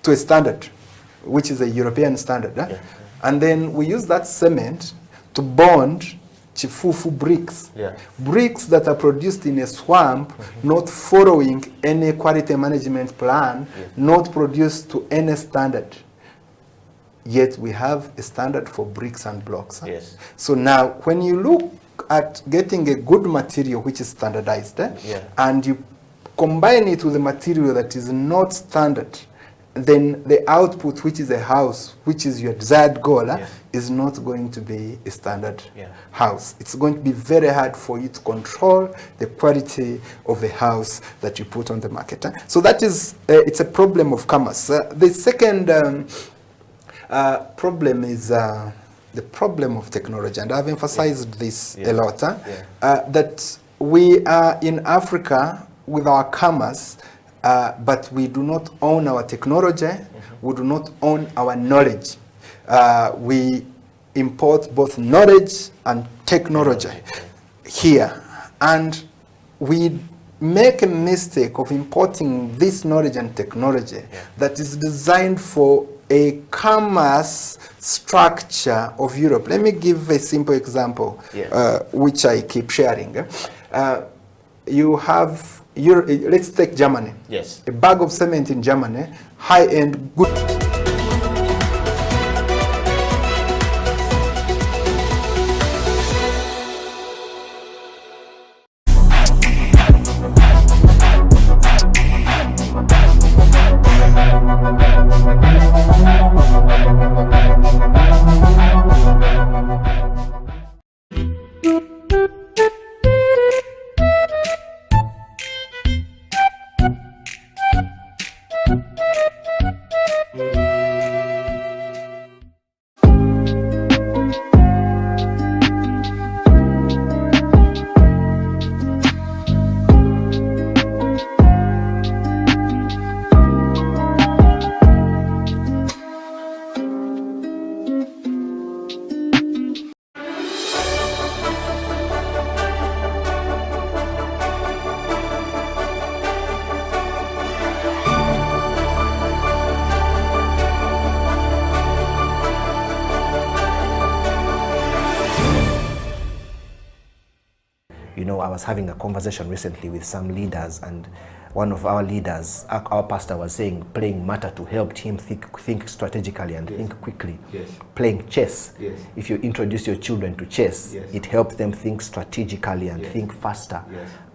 to a standard, which is a European standard. And then we use that cement to bond chifufu bricks. Bricks that are produced in a swamp, not following any quality management plan, not produced to any standard. Yet we have a standard for bricks and blocks. So now, when you look at getting a good material which is standardized, and you combine it with a material that is not standard, then the output, which is a house, which is your desired goal, is not going to be a standard house. It's going to be very hard for you to control the quality of the house that you put on the market. So that is, it's a problem of commerce. The second problem is the problem of technology, and I've emphasized this a lot, that we are in Africa with our commerce, but we do not own our technology, we do not own our knowledge. We import both knowledge and technology here, and we make a mistake of importing this knowledge and technology that is designed for a commerce structure of Europe. Let me give a simple example, which I keep sharing. You have, let's take Germany. A bag of cement in Germany, high-end, good. You know, I was having a conversation recently with some leaders, and one of our leaders, our pastor, was saying playing matter to help him think strategically and think quickly. Playing chess. If you introduce your children to chess, it helps them think strategically and think faster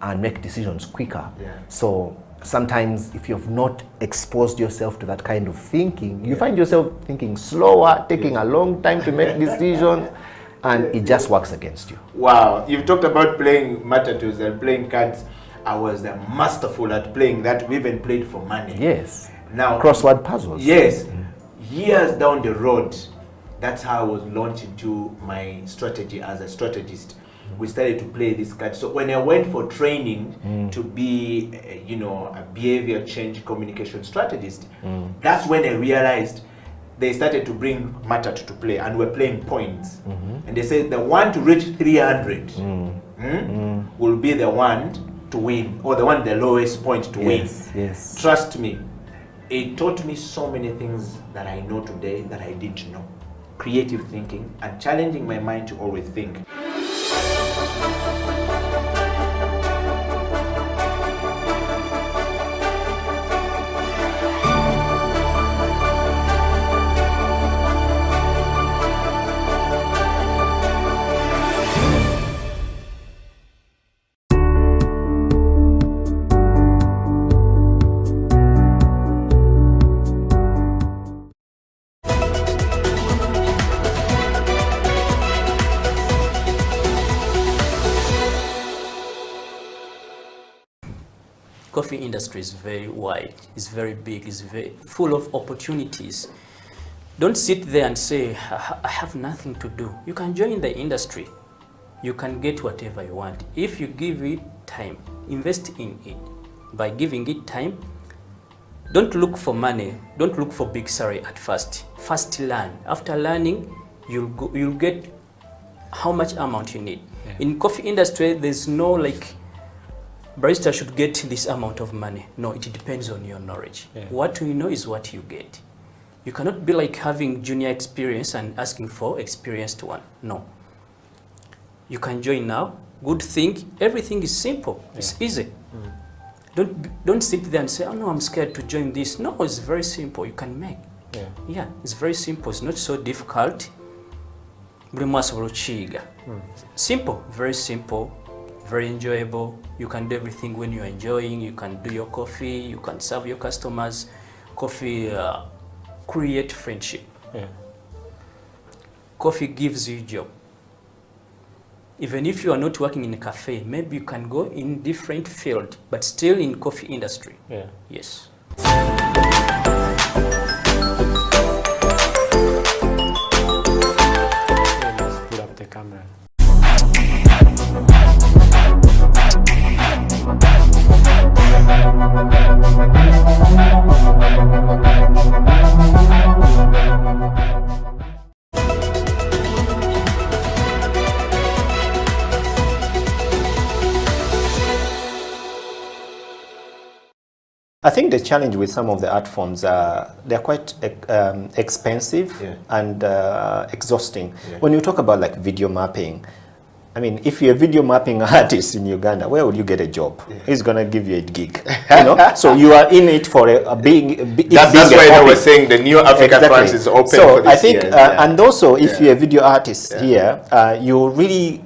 and make decisions quicker. So sometimes if you've not exposed yourself to that kind of thinking, you find yourself thinking slower, taking a long time to make decisions, and it just works against you. Wow, you've talked about playing matatus and playing cards. I was masterful at playing that. We even played for money. Now, crossword puzzles. Years down the road, that's how I was launched into my strategy as a strategist. We started to play this card. So when I went for training to be, a behavior change communication strategist, that's when I realized they started to bring matter to play, and we're playing points. And they said the one to reach 300 will be the one to win, or the one the lowest point to win. Trust me, it taught me so many things that I know today that I didn't know. Creative thinking and challenging my mind to always think. Coffee industry is very wide, it's very big, it's very full of opportunities. Don't sit there and say, I have nothing to do. You can join the industry. You can get whatever you want. If you give it time, invest in it. By giving it time, don't look for money, don't look for big salary at first. First learn. After learning, you'll get how much amount you need. In coffee industry, there's no barista should get this amount of money. No, it depends on your knowledge. Yeah. What you know is what you get. You cannot be like having junior experience and asking for experienced one. No. You can join now. Good thing, everything is simple. Yeah. It's easy. Don't sit there and say, oh no, I'm scared to join this. No, it's very simple. You can make. Yeah, it's very simple. It's not so difficult. Simple, very simple, very enjoyable. You can do everything when you're enjoying. You can do your coffee. You can serve your customers. Coffee create friendship. Coffee gives you a job. Even if you are not working in a cafe, maybe you can go in different field, but still in coffee industry. Yes. Let's put up the camera. I think the challenge with some of the art forms, they're quite expensive and exhausting. When you talk about like video mapping, I mean, if you're a video mapping artist in Uganda, where would you get a job? Who's going to give you a gig? You know? So you are in it for a big that's why I was saying the new Africa France is open for this I think, and also if you're a video artist here, you really,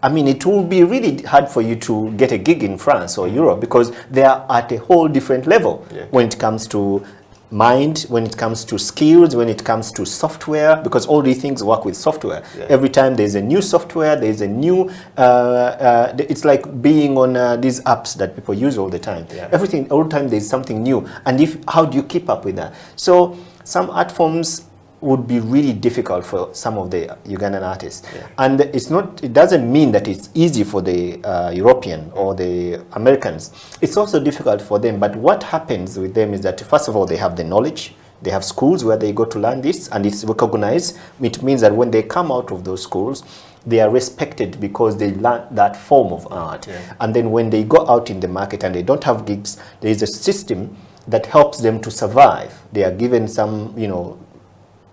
I mean, it will be really hard for you to get a gig in France or Europe because they are at a whole different level when it comes to mind, when it comes to skills, when it comes to software, because all these things work with software. Every time there's a new software, there's a new, it's like being on these apps that people use all the time. Everything, all the time there's something new. And how do you keep up with that? So some art forms would be really difficult for some of the Ugandan artists. And it doesn't mean that it's easy for the European or the Americans. It's also difficult for them, but what happens with them is that first of all, they have the knowledge, they have schools where they go to learn this, and it's recognized. It means that when they come out of those schools, they are respected because they learn that form of art. And then when they go out in the market and they don't have gigs, there is a system that helps them to survive. They are given some,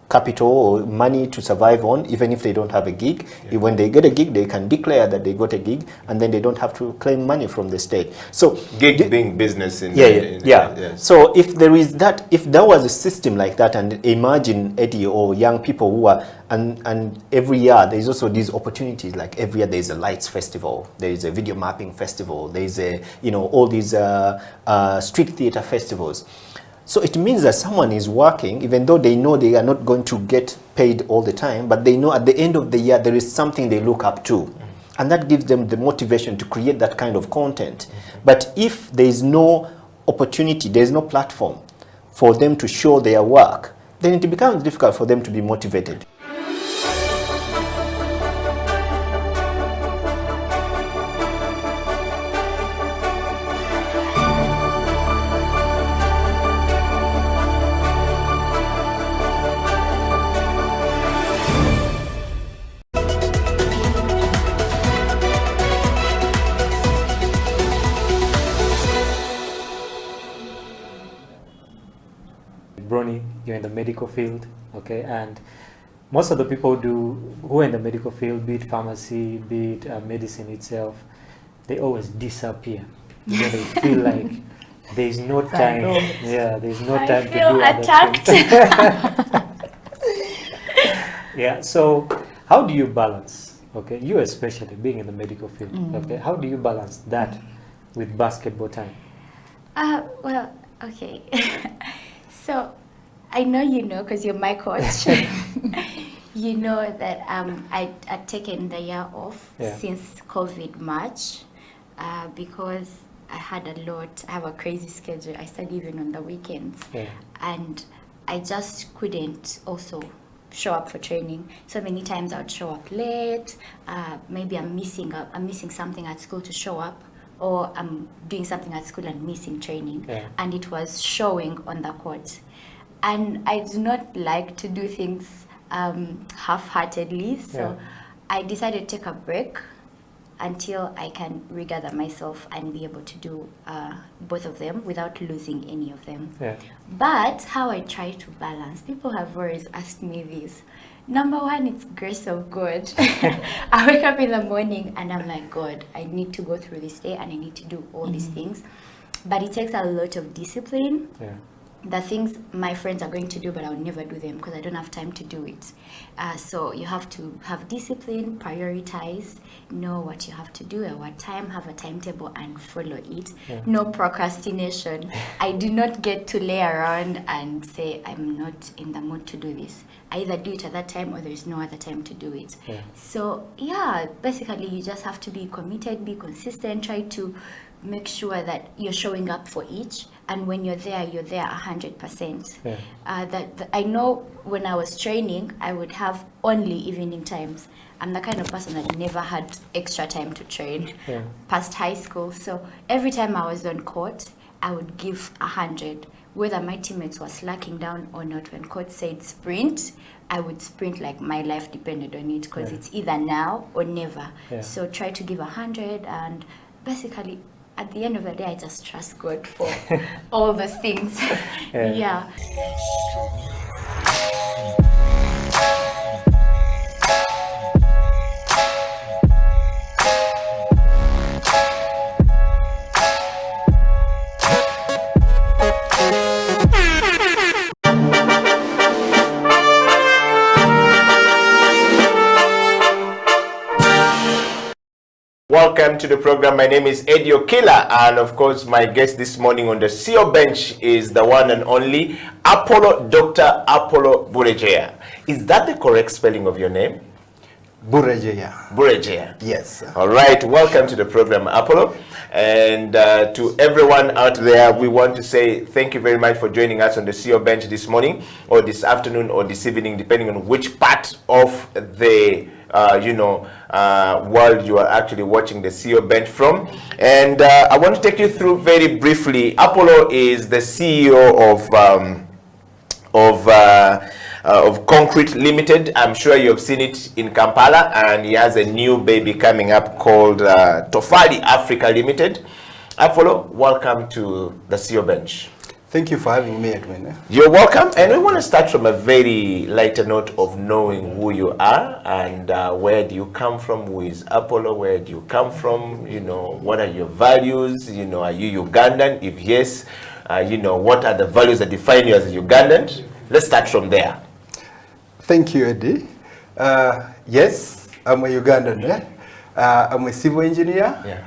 capital or money to survive on, even if they don't have a gig. When they get a gig, they can declare that they got a gig, and then they don't have to claim money from the state. So gig being business in So if there is that, if there was a system like that, and imagine Eddie or young people who are, and every year there's also these opportunities, like every year there's a lights festival, there is a video mapping festival, there's a, all these street theater festivals. So it means that someone is working, even though they know they are not going to get paid all the time, but they know at the end of the year there is something they look up to. And that gives them the motivation to create that kind of content. But if there is no opportunity, there is no platform for them to show their work, then it becomes difficult for them to be motivated. You're in the medical field, okay, and most of the people who are in the medical field, be it pharmacy, be it medicine itself, they always disappear. They feel like there's no time. There's no time to do attacked. So how do you balance? Okay, you especially being in the medical field. Okay, how do you balance that with basketball time? Well, okay. So I know you know, because you're my coach. You know that I'd taken the year off since COVID March because I had a lot. I have a crazy schedule. I study even on the weekends, and I just couldn't also show up for training. So many times I would show up late. Maybe I'm missing something at school to show up, or I'm doing something at school and missing training, and it was showing on the court. And I do not like to do things half-heartedly, so I decided to take a break until I can regather myself and be able to do both of them without losing any of them. Yeah. But how I try to balance, people have always asked me this. Number one, it's grace of God. I wake up in the morning and I'm like, God, I need to go through this day and I need to do all these things. But it takes a lot of discipline. Yeah. The things my friends are going to do, but I'll never do them because I don't have time to do it. So you have to have discipline, prioritize, know what you have to do at what time, have a timetable and follow it. Yeah. No procrastination. I do not get to lay around and say, I'm not in the mood to do this. I either do it at that time or there is no other time to do it. Yeah. So yeah, basically you just have to be committed, be consistent, try to make sure that you're showing up for each, and when you're there 100%. Yeah. I know when I was training, I would have only evening times. I'm the kind of person that never had extra time to train past high school. So every time I was on court, I would give 100. Whether my teammates were slacking down or not, when coach said sprint, I would sprint like my life depended on it, because it's either now or never. Yeah. So try to give 100, and basically at the end of the day, I just trust God for all those things. Yeah. Welcome to the program. My name is Eddie Okila, and of course my guest this morning on the CEO bench is the one and only Dr. Apollo Buregeya. Is that the correct spelling of your name? Buregeya. Buregeya. Yes. All right. Welcome to the program, Apollo. And to everyone out there, we want to say thank you very much for joining us on the CEO bench this morning, or this afternoon, or this evening, depending on which part of the world you are actually watching the CEO bench from. And I want to take you through very briefly. Apollo is the CEO of Concrete Limited. I'm sure you've seen it in Kampala, and he has a new baby coming up called Tofali Africa Limited. Apollo, welcome to the CEO bench. Thank you for having me, Edwin. You're welcome, and we want to start from a very lighter note of knowing who you are and where do you come from. Who is Apollo? Where do you come from? You know, what are your values? You know, are you Ugandan? If yes, what are the values that define you as a Ugandan? Let's start from there. Thank you, Eddie. Yes, I'm a Ugandan. I'm a civil engineer,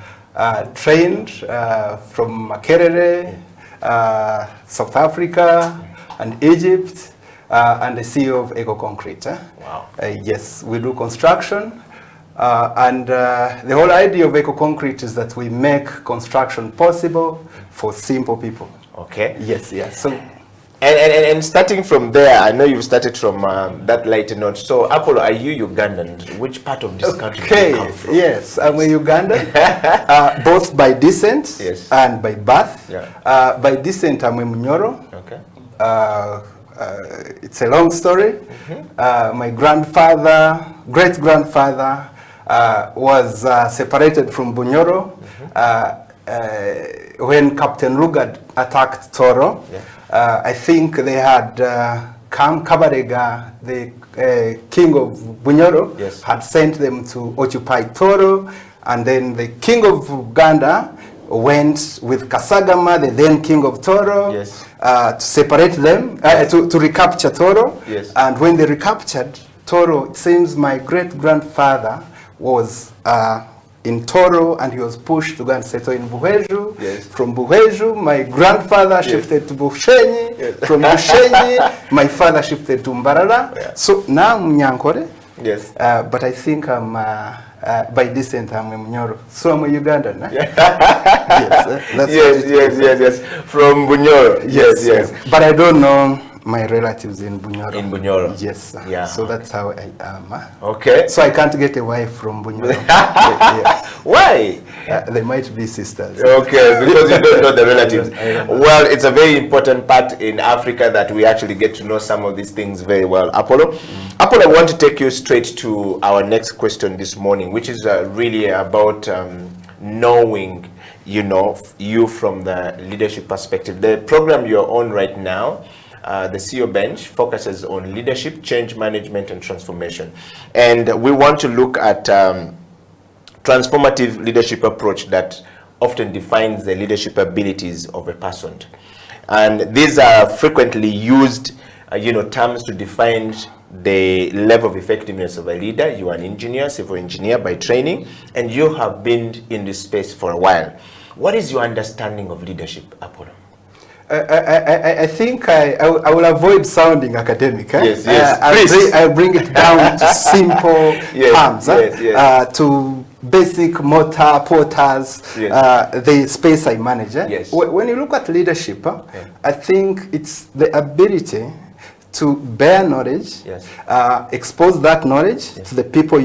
trained from Makerere, South Africa, and Egypt, and the CEO of Eco Concrete. Wow. Yes, we do construction, and the whole idea of Eco Concrete is that we make construction possible for simple people. Okay. Yes, yes. So. And starting from there, I know you've started from that lighter note. So, Apollo, are you Ugandan? Which part of this country do you come from? Yes, I'm a Ugandan, both by descent and by birth. Yeah. By descent, I'm a Munyoro. Okay. It's a long story. My grandfather, great-grandfather, was separated from Bunyoro when Captain Lugard attacked Toro. Yeah. I think they had Kabarega, the king of Bunyoro, had sent them to occupy Toro, and then the king of Uganda went with Kasagama, the then king of Toro, to separate them, to recapture Toro. Yes. And when they recaptured Toro, it seems my great-grandfather was in Toro, and he was pushed to go and settle in Buheju. Yes. From Buheju, my grandfather shifted to Bushenyi. From Bushenyi, my father shifted to Mbarara. So now I'm Nyankore. Yes. But I think I'm, by descent, I'm a Munyoro. So I'm a Ugandan. Yes. Yes. From Bunyoro. Yes. But I don't know my relatives in Bunyoro. In Bunyoro? Yes. Yeah. So that's how I am. Okay. So I can't get a wife from Bunyoro. Yeah. Why? They might be sisters. Okay, because you don't know the relatives. I don't know. Well, it's a very important part in Africa that we actually get to know some of these things very well. Apollo? Apollo, I want to take you straight to our next question this morning, which is really about knowing, you from the leadership perspective. The program you're on right now, the CEO Bench, focuses on leadership, change management, and transformation. And we want to look at transformative leadership approach that often defines the leadership abilities of a person. And these are frequently used, terms to define the level of effectiveness of a leader. You are an engineer, civil engineer by training, and you have been in this space for a while. What is your understanding of leadership, Apollo? I think I will avoid sounding academic. Yes, yes. I'll bring it down to simple terms. To basic motor porters, the space I manage. Yes. When you look at leadership, I think it's the ability to bear knowledge, expose that knowledge to the people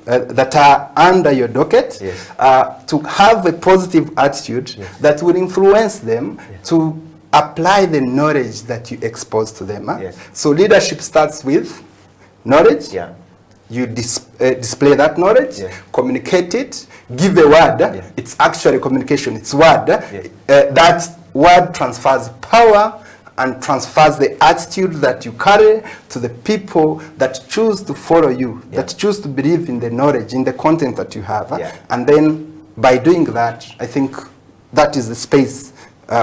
that are under your docket, to have a positive attitude that will influence them to apply the knowledge that you expose to them. So leadership starts with knowledge. You display that knowledge, communicate it, give a word. It's actually communication, it's word. That word transfers power and transfers the attitude that you carry to the people that choose to follow you, that choose to believe in the knowledge, in the content that you have. And then by doing that, I think that is the space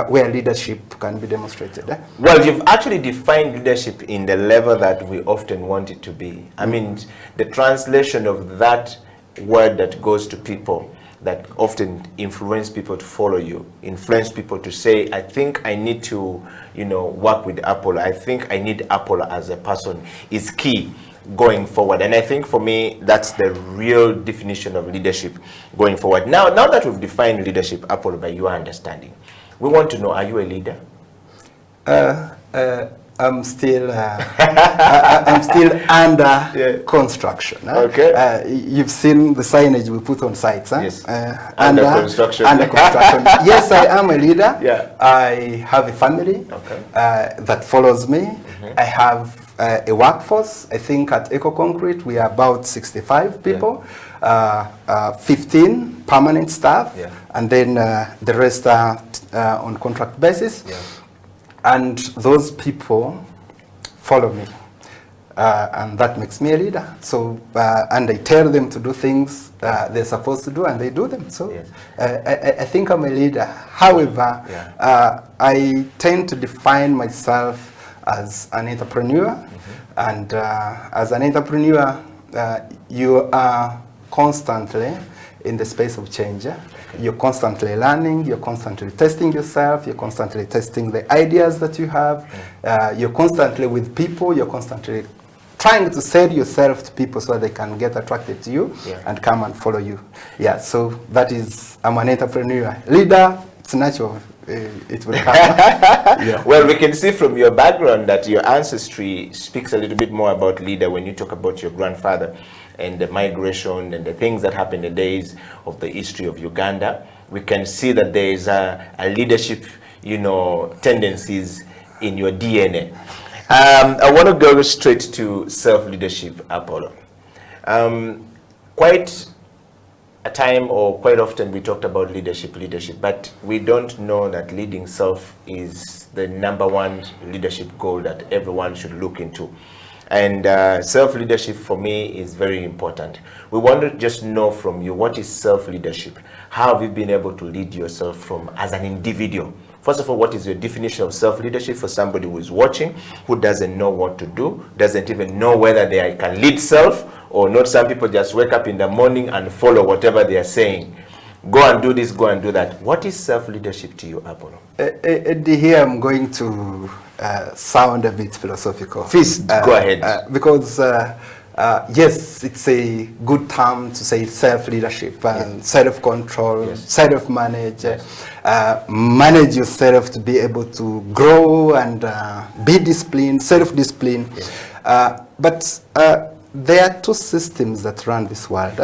where leadership can be demonstrated. Well, you've actually defined leadership in the level that we often want it to be. I mean, the translation of that word that goes to people, that often influence people to follow you, influence people to say, I think I need to, work with Apollo. I think I need Apollo as a person, is key going forward. And I think for me, that's the real definition of leadership going forward. Now that we've defined leadership, Apollo, by your understanding, we want to know, are you a leader? I'm still under construction. Okay. You've seen the signage we put on sites. Yes. Under construction. Under construction. Yes, I am a leader. I have a family that follows me. I have a workforce. I think at Eco Concrete we are about 65 people. 15 permanent staff, and then the rest are on contract basis. And those people follow me, and that makes me a leader. So, and I tell them to do things they're supposed to do, and they do them. So, I think I'm a leader. However, I tend to define myself as an entrepreneur, and as an entrepreneur, you are constantly in the space of change. You're constantly learning, you're constantly testing yourself, you're constantly testing the ideas that you have, you're constantly with people, you're constantly trying to sell yourself to people so they can get attracted to you and come and follow you. So that is, I'm an entrepreneur. Leader, it's natural. It will come. Well, we can see from your background that your ancestry speaks a little bit more about leader when you talk about your grandfather and the migration and the things that happened in the days of the history of Uganda. We can see that there is a leadership, tendencies in your DNA. I want to go straight to self-leadership, Apollo. Quite a time, or quite often, we talked about leadership, but we don't know that leading self is the #1 leadership goal that everyone should look into. And self-leadership for me is very important. We want to just know from you, what is self-leadership? How have you been able to lead yourself as an individual? First of all, what is your definition of self-leadership for somebody who is watching, who doesn't know what to do, doesn't even know whether they can lead self or not? Some people just wake up in the morning and follow whatever they are saying. Go and do this, go and do that. What is self-leadership to you, Apollo? Here I'm going to sound a bit philosophical. Please, go ahead. Because yes, it's a good term to say self-leadership and self-control, self-manage, manage yourself to be able to grow and be disciplined, self-discipline. But there are two systems that run this world.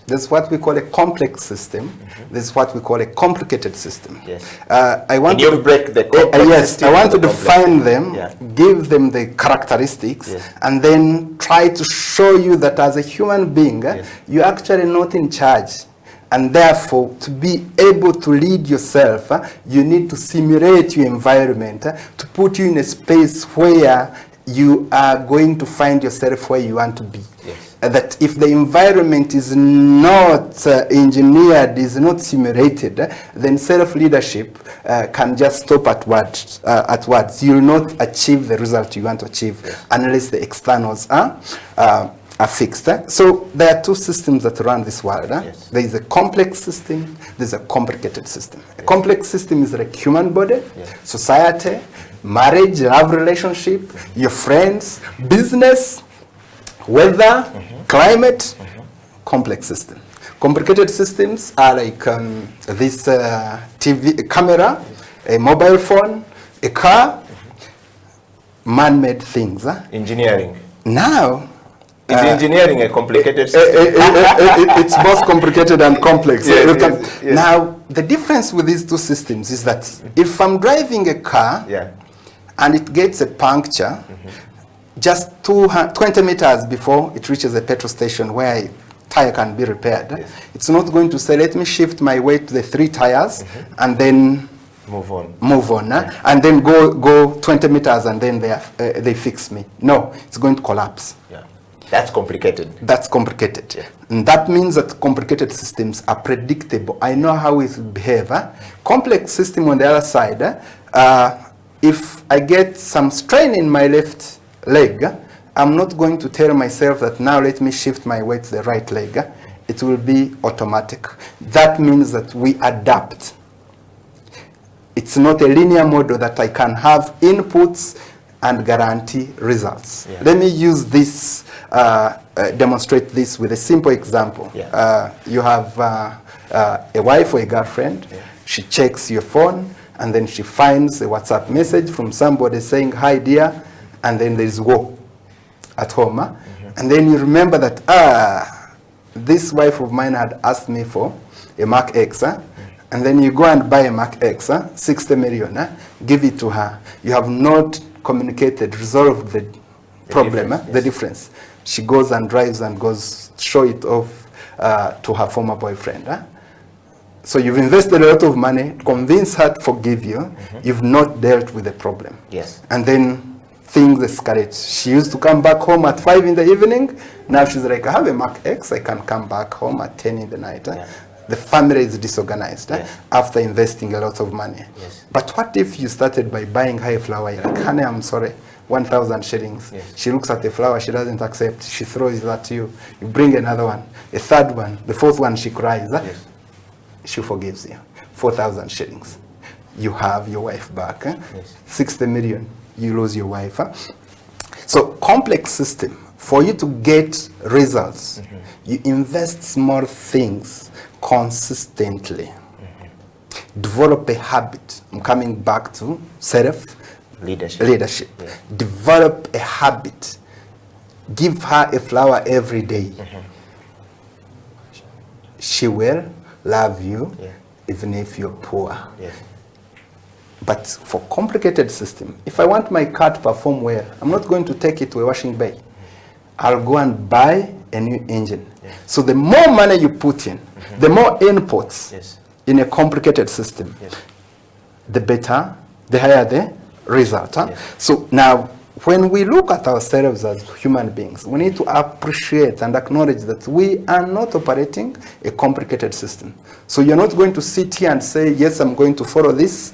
There's what we call a complex system. There's what we call a complicated system. I want to break the complex I want to define them, give them the characteristics, and then try to show you that as a human being, you're actually not in charge. And therefore, to be able to lead yourself, you need to simulate your environment to put you in a space where you are going to find yourself where you want to be. That if the environment is not engineered, is not simulated, then self-leadership can just stop at words. You will not achieve the result you want to achieve unless the externals are fixed. So there are two systems that run this world. There is a complex system, there's a complicated system. A complex system is like human body, society, marriage, love relationship, your friends, business, weather, climate, complex system. Complicated systems are like this TV camera, a mobile phone, a car, man-made things. Engineering. Now, is engineering a complicated system? It's both complicated and complex. Now, the difference with these two systems is that if I'm driving a car and it gets a puncture, just 20 meters before it reaches a petrol station where a tire can be repaired, it's not going to say, let me shift my weight to the 3 tires and then move on, and then go 20 meters and then they fix me. No, it's going to collapse. That's complicated. That's complicated. And that means that complicated systems are predictable. I know how it will behave. Complex system on the other side, if I get some strain in my left leg, I'm not going to tell myself that now let me shift my weight to the right leg. It will be automatic. That means that we adapt. It's not a linear model that I can have inputs and guarantee results. Let me use this, demonstrate this with a simple example. You have a wife or a girlfriend. She checks your phone and then she finds a WhatsApp message from somebody saying, hi dear, and then there's war at home. And then you remember that, this wife of mine had asked me for a Mac X. And then you go and buy a Mac X, 60 million, give it to her. You have not communicated, resolved the problem, the difference. She goes and drives and goes show it off to her former boyfriend. So you've invested a lot of money, convince her to forgive you. You've not dealt with the problem. And then things escalate. She used to come back home at 5 in the evening. Now she's like, I have a Mac X, I can come back home at 10 in the night. The family is disorganized after investing a lot of money. But what if you started by buying her a flower? You're like, honey, I'm sorry, 1,000 shillings. She looks at the flower, she doesn't accept, she throws it at you. You bring another one, a third one, the fourth one, she cries. She forgives you. 4,000 shillings. You have your wife back. 60 million, you lose your wife. So complex system. For you to get results, you invest small things consistently. Develop a habit. I'm coming back to self-leadership. Develop a habit. Give her a flower every day. She will love you even if you're poor. But for complicated system, if I want my car to perform well, I'm not going to take it to a washing bay. I'll go and buy a new engine. So the more money you put in, the more inputs in a complicated system, the better, the higher the result. So now, when we look at ourselves as human beings, we need to appreciate and acknowledge that we are not operating a complicated system. So you're not going to sit here and say, yes, I'm going to follow this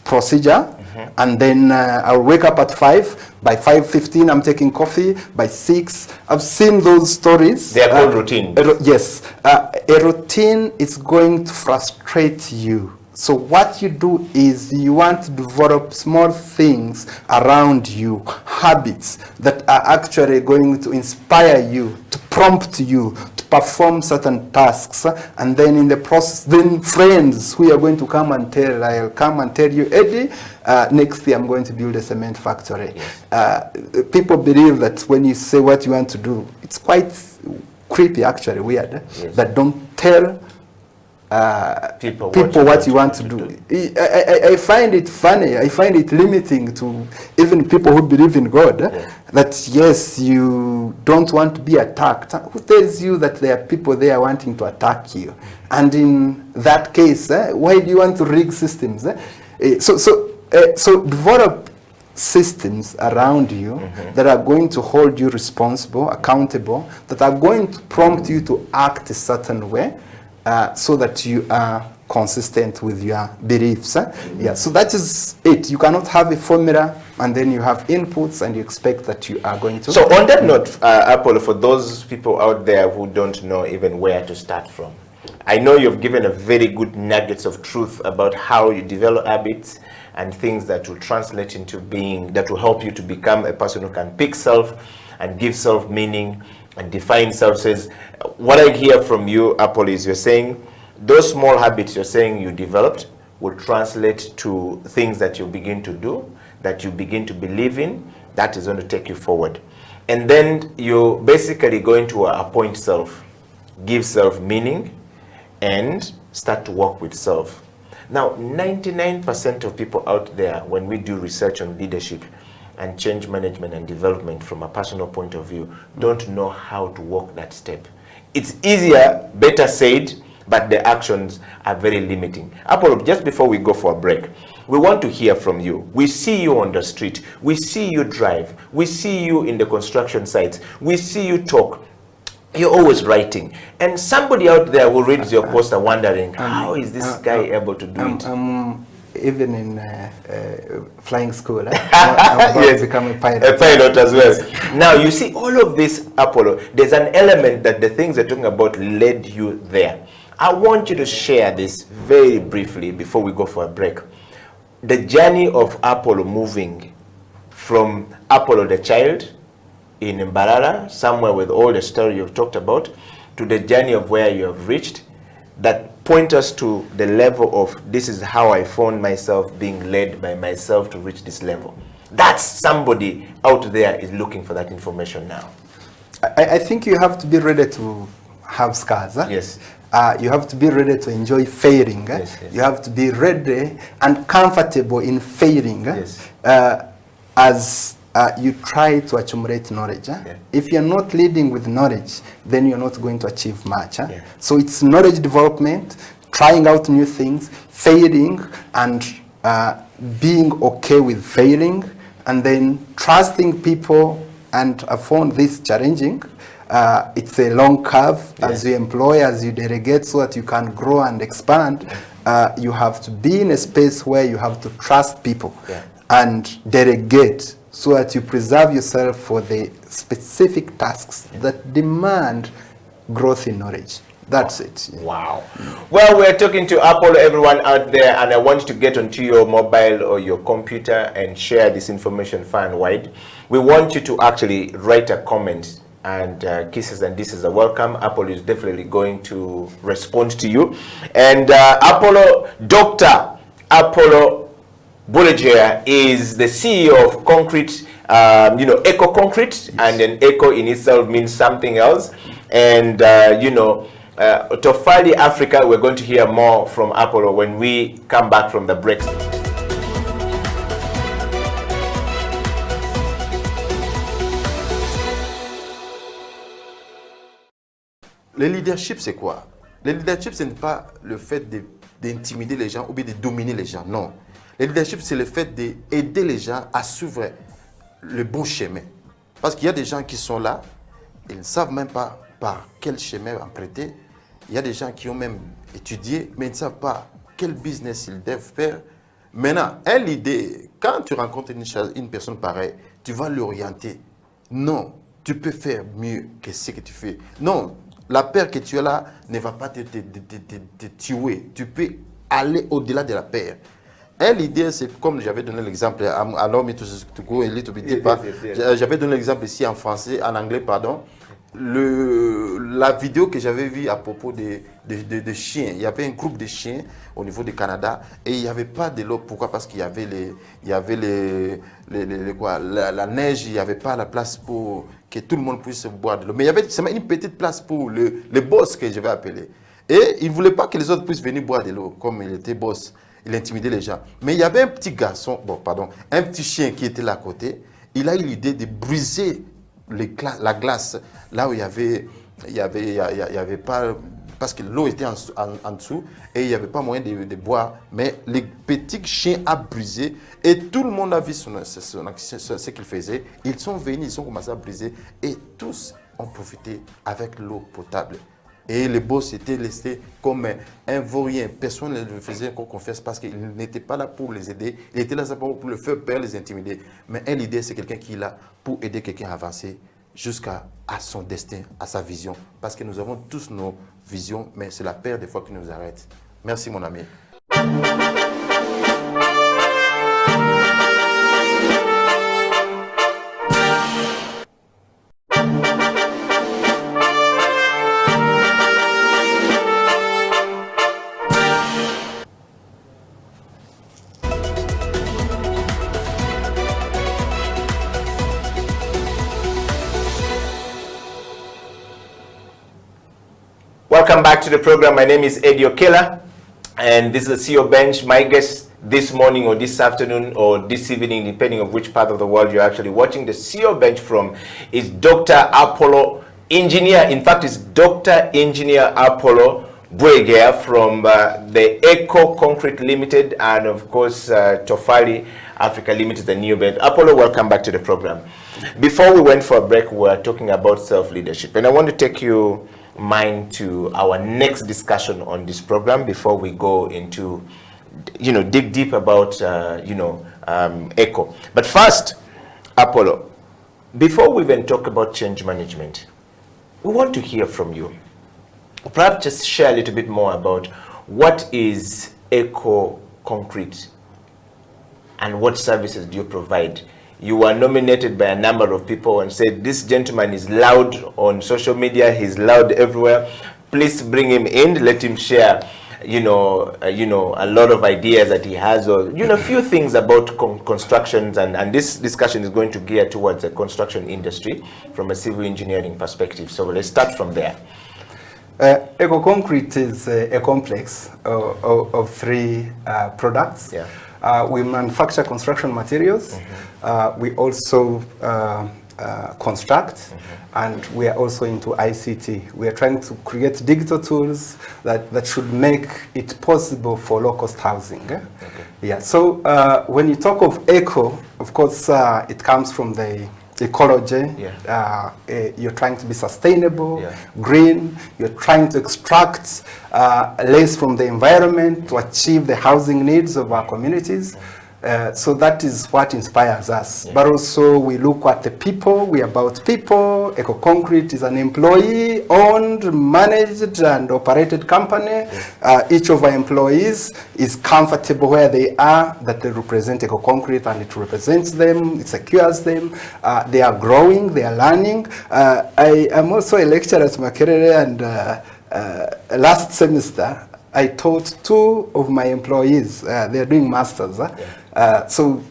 procedure, and then I'll wake up at 5. By 5:15, I'm taking coffee. By 6, I've seen those stories. They are called routine. Yes. A routine is going to frustrate you. So what you do is you want to develop small things around you, habits that are actually going to inspire you, to prompt you to perform certain tasks, and then in the process, then friends who are going to come and tell, I'll come and tell you, Eddie, next year I'm going to build a cement factory. Yes. People believe that when you say what you want to do, it's quite creepy, actually weird, yes. That don't tell people what you want to do. I find it funny. I find it limiting to even people who believe in God. Yeah. That yes, you don't want to be attacked. Who tells you that there are people there wanting to attack you? And in that case, why do you want to rig systems? So develop systems around you that are going to hold you responsible, accountable, that are going to prompt you to act a certain way. So that you are consistent with your beliefs. Yeah, so that is it. You cannot have a formula and then you have inputs and you expect that you are going to. So on that note, Apollo, for those people out there who don't know even where to start from, I know you've given a very good nuggets of truth about how you develop habits and things that will translate into being, that will help you to become a person who can pick self and give self meaning and define self. Says, what I hear from you, Apollo, is you're saying those small habits you're saying you developed will translate to things that you begin to do, that you begin to believe in, that is going to take you forward. And then you're basically going to appoint self, give self meaning, and start to work with self. Now, 99% of people out there, when we do research on leadership and change management and development from a personal point of view, don't know how to walk that step. It's easier, better said, but the actions are very limiting. Apollo, just before we go for a break, we want to hear from you. We see you on the street. We see you drive. We see you in the construction sites. We see you talk. You're always writing. And somebody out there who reads your post are wondering, how is this guy able to do it? Even in flying school, I'm about yes, to become a pilot. A pilot as well. Now, you see, all of this, Apollo, there's an element that the things you're talking about led you there. I want you to share this very briefly before we go for a break. The journey of Apollo moving from Apollo the child in Mbarara, somewhere with all the story you've talked about, to the journey of where you have reached, that point us to the level of this is how I found myself being led by myself to reach this level. That's somebody out there is looking for that information now. I think you have to be ready to have scars. Yes. You have to be ready to enjoy failing. Yes, yes. You have to be ready and comfortable in failing. Yes. As you try to accumulate knowledge. Yeah. If you're not leading with knowledge, then you're not going to achieve much. Yeah. So it's knowledge development, trying out new things, failing, and being okay with failing, and then trusting people. And I found this challenging. It's a long curve. Yeah. As you employ, as you delegate, so that you can grow and expand. You have to be in a space where you have to trust people and delegate, so that you preserve yourself for the specific tasks that demand growth in knowledge. That's it. Wow. Well, we're talking to Apollo, everyone out there, and I want you to get onto your mobile or your computer and share this information far and wide. We want you to actually write a comment, and kisses and disses are welcome. Apollo is definitely going to respond to you. And Apollo, Dr. Apollo Buregeya is the CEO of Concrete, Eco Concrete, and then Eco in itself means something else. And, Tofali Africa, we're going to hear more from Apollo when we come back from the break. Le leadership, c'est quoi? Le leadership, ce n'est pas le fait d'intimider les gens ou bien de dominer les gens, non. Le leadership, c'est le fait d'aider les gens à suivre le bon chemin. Parce qu'il y a des gens qui sont là, ils ne savent même pas par quel chemin emprunter. Il y a des gens qui ont même étudié, mais ils ne savent pas quel business ils doivent faire. Maintenant, l'idée, quand tu rencontres une personne pareille, tu vas l'orienter. Non, tu peux faire mieux que ce que tu fais. Non, la peur que tu as là ne va pas te tuer. Tu peux aller au-delà de la peur. Et l'idée, c'est comme j'avais donné l'exemple, allow me to go a little bit deeper. J'avais donné l'exemple ici en français, en anglais, pardon. La vidéo que j'avais vue à propos des chiens, il y avait un groupe de chiens au niveau du Canada et il n'y avait pas de l'eau. Pourquoi? Parce qu'il y avait la neige, il n'y avait pas la place pour que tout le monde puisse boire de l'eau. Mais il y avait seulement une petite place pour le boss que je vais appeler. Et il ne voulait pas que les autres puissent venir boire de l'eau, comme il était boss. Il intimidait les gens. Mais il y avait un petit garçon, un petit chien qui était là à côté. Il a eu l'idée de briser la glace là où il y avait pas, parce que l'eau était en dessous et il n'y avait pas moyen de boire, mais le petit chien a brisé et tout le monde a vu ce qu'il faisait. Ils sont venus, ils ont commencé à briser et tous ont profité avec l'eau potable. Et le boss était laissé comme un vaurien. Personne ne le faisait confiance parce qu'il n'était pas là pour les aider. Il était là pour le faire peur, les intimider. Mais l'idée, c'est quelqu'un qui est là pour aider quelqu'un à avancer jusqu'à son destin, à sa vision. Parce que nous avons tous nos visions, mais c'est la peur des fois qui nous arrête. Merci mon ami. Welcome back to the program. My name is Eddie Okila, and this is the CEO Bench. My guest this morning or this afternoon or this evening, depending on which part of the world you're actually watching the CEO Bench from, is Dr. Apollo Engineer. In fact, it's Dr. Engineer Apollo Buregeya from the Eco Concrete Limited and, of course, Tofali Africa Limited, the new bed. Apollo, welcome back to the program. Before we went for a break, we were talking about self-leadership, and I want to take you mind to our next discussion on this program before we go into, dig deep about, ECO. But first, Apollo, before we even talk about change management, we want to hear from you. Perhaps just share a little bit more about what is ECO Concrete and what services do you provide. You were nominated by a number of people and said, this gentleman is loud on social media, he's loud everywhere. Please bring him in, let him share, a lot of ideas that he has, or, a few things about constructions, and this discussion is going to gear towards the construction industry from a civil engineering perspective. So let's start from there. Eco Concrete is a complex of three products. Yeah. We manufacture construction materials. We also construct, and we are also into ICT. We are trying to create digital tools that should make it possible for low-cost housing. Okay. Yeah. So when you talk of eco, of course, it comes from the ecology. Yeah. You're trying to be sustainable, yeah, green. You're trying to extract less from the environment to achieve the housing needs of our communities. So that is what inspires us. Yeah. But also we look at the people, we are about people. Eco Concrete is an employee-owned, managed and operated company. Yeah. Each of our employees is comfortable where they are, that they represent Eco Concrete, and it represents them, it secures them. They are growing, they are learning. I am also a lecturer at Makerere, and last semester I taught 2 of my employees. They are doing masters. So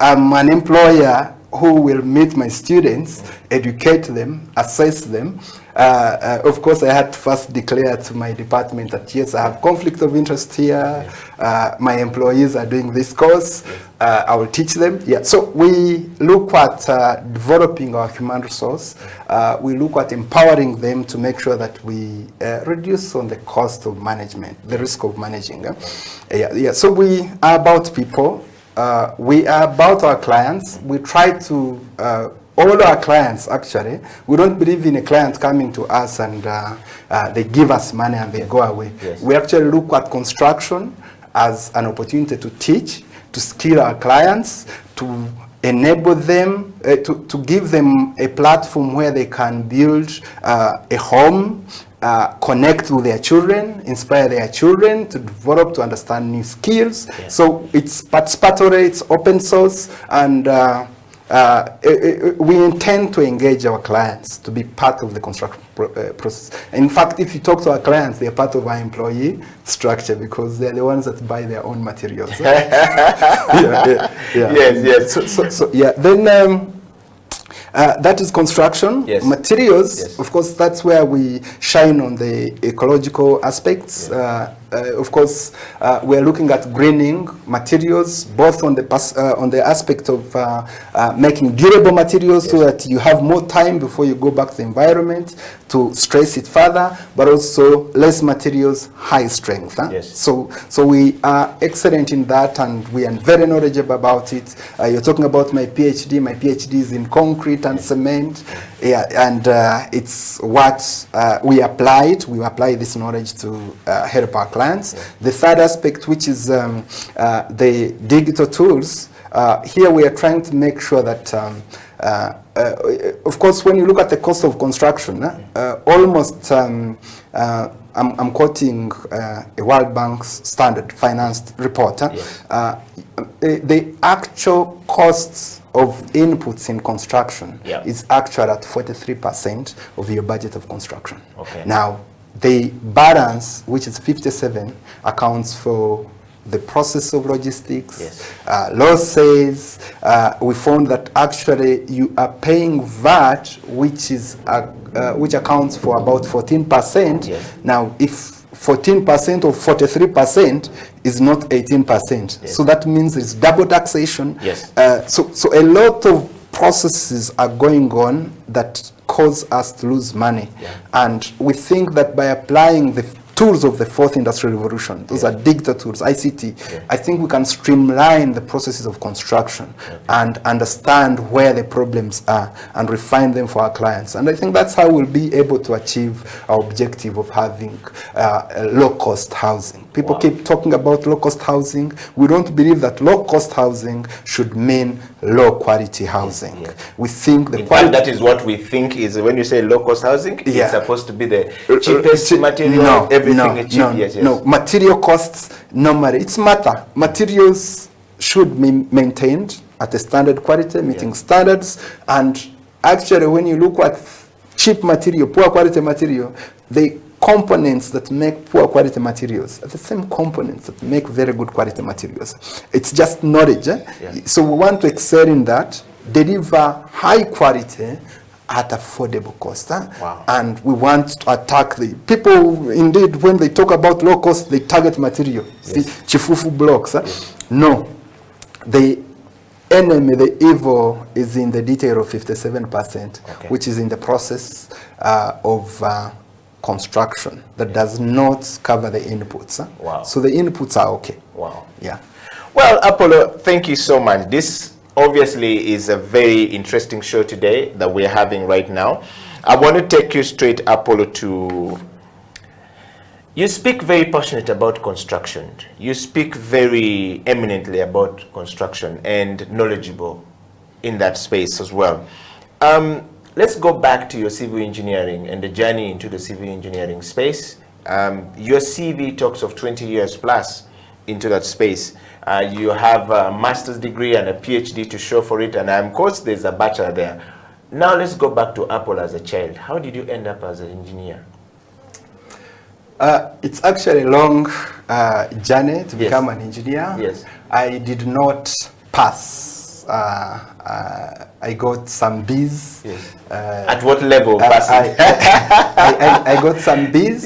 I'm an employer who will meet my students, educate them, assess them. Of course, I had to first declare to my department that yes, I have conflict of interest here. My employees are doing this course. I will teach them. Yeah. So we look at developing our human resource. We look at empowering them to make sure that we reduce on the cost of management, the risk of managing. Yeah. So we are about people. We are about our clients. We try to, all our clients actually, we don't believe in a client coming to us and they give us money and they go away. Yes. We actually look at construction as an opportunity to teach, to skill our clients, to enable them, to give them a platform where they can build a home, connect with their children, inspire their children to develop, to understand new skills. Yeah. So it's participatory, it's open source, and we intend to engage our clients to be part of the construction process. In fact, if you talk to our clients, they are part of our employee structure because they're the ones that buy their own materials. Yes. So yeah, then that is construction. Yes. Materials, Yes. of course, that's where we shine on the ecological aspects. Of course, we're looking at greening materials, both on the aspect of making durable materials, so that you have more time before you go back to the environment to stress it further, but also less materials, high strength. Yes. So we are excellent in that, and we are very knowledgeable about it. You're talking about my PhD. My PhD is in concrete and cement. Yeah, and it's what we applied. We apply this knowledge to help our clients. The third aspect, which is the digital tools, here we are trying to make sure that, of course, when you look at the cost of construction, almost, I'm quoting a World Bank's standard financed report. The actual costs of inputs in construction is actually at 43% of your budget of construction. Okay. Now, the balance, which is 57, accounts for the process of logistics, losses. We found that actually you are paying VAT, which is which accounts for about 14%. Now, if 14% or 43% is not 18%, so that means it's double taxation. So a lot of processes are going on that cause us to lose money, and we think that by applying the tools of the fourth industrial revolution, those are digital tools, ICT, I think we can streamline the processes of construction and understand where the problems are and refine them for our clients. And I think that's how we'll be able to achieve our objective of having low-cost housing. People keep talking about low-cost housing. We don't believe that low-cost housing should mean low-quality housing. We think the quality... that is what we think is, when you say low-cost housing, it's supposed to be the cheapest material, No, material costs, normally, it's matter. Materials should be maintained at a standard quality, meeting standards, and actually when you look at cheap material, poor quality material, the components that make poor quality materials are the same components that make very good quality materials. It's just knowledge. So we want to excel in that, deliver high quality at affordable cost. And we want to attack the people. Indeed, when they talk about low cost, they target material. See, chifufu blocks. No, the enemy, the evil, is in the detail of 57%, which is in the process of construction that does not cover the inputs. So the inputs are okay. Well, Apollo, thank you so much. This obviously is a very interesting show today that we're having right now. I want to take you straight, Apollo, to... You speak very passionate about construction. You speak very eminently about construction and knowledgeable in that space as well. Let's go back to your civil engineering and the journey into the civil engineering space. Your CV talks of 20 years plus into that space. You have a master's degree and a PhD to show for it, and of course there's a bachelor there. Now let's go back to Apple as a child. How did you end up as an engineer? It's actually a long journey to become an engineer. I did not pass. I got some B's. At what level? I got some B's,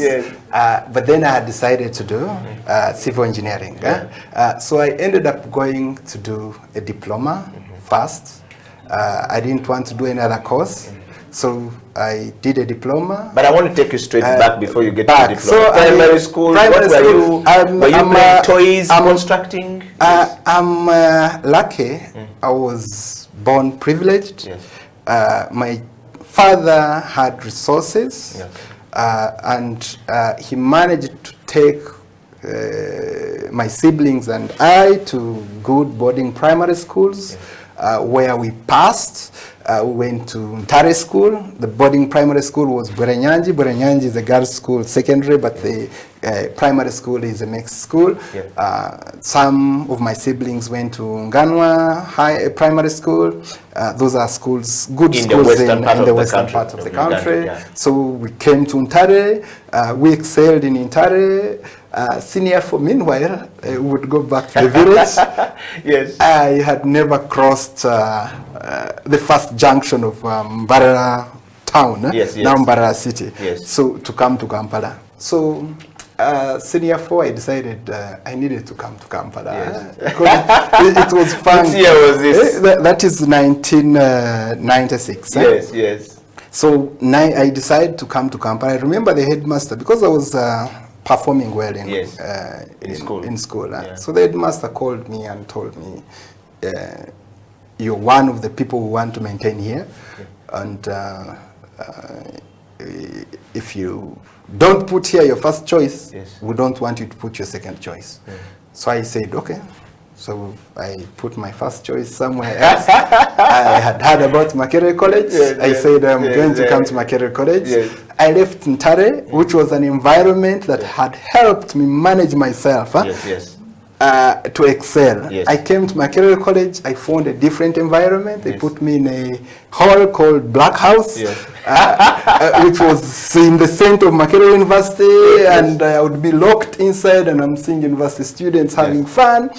but then I had decided to do civil engineering. So I ended up going to do a diploma first. I didn't want to do any other course, so I did a diploma. But I want to take you straight back before you get to the diploma. So primary school, were you playing toys, constructing? I'm lucky. I was born privileged. My father had resources, and he managed to take my siblings and I to good boarding primary schools. where we passed. We went to Ntare School. The boarding primary school was Buregeya. Buregeya is a girls' school, secondary, but the primary school is a mixed school. Some of my siblings went to Nganwa High Primary School. Those are schools, good schools in the western part of the country. So we came to Ntare. We excelled in Ntare. Senior for meanwhile would go back to the village. Yes. I had never crossed the first junction of Mbarara town, now Mbarara city. So to come to Kampala. So senior 4, I decided I needed to come to Kampala. Because it was fun. Which year was this? That is 1996. Yes. So I decided to come to Kampala. I remember the headmaster, because I was performing well in school. So the headmaster called me and told me, you're one of the people who want to maintain here, and if you don't put here your first choice, we don't want you to put your second choice. So I said, okay. So I put my first choice somewhere else. I had heard about Makerere College. I said, I'm going to come to Makerere College. I left Ntare, which was an environment that had helped me manage myself to excel. I came to Makerere College. I found a different environment. They put me in a hall called Black House, which was in the center of Makerere University, and I would be locked inside, and I'm seeing university students having fun.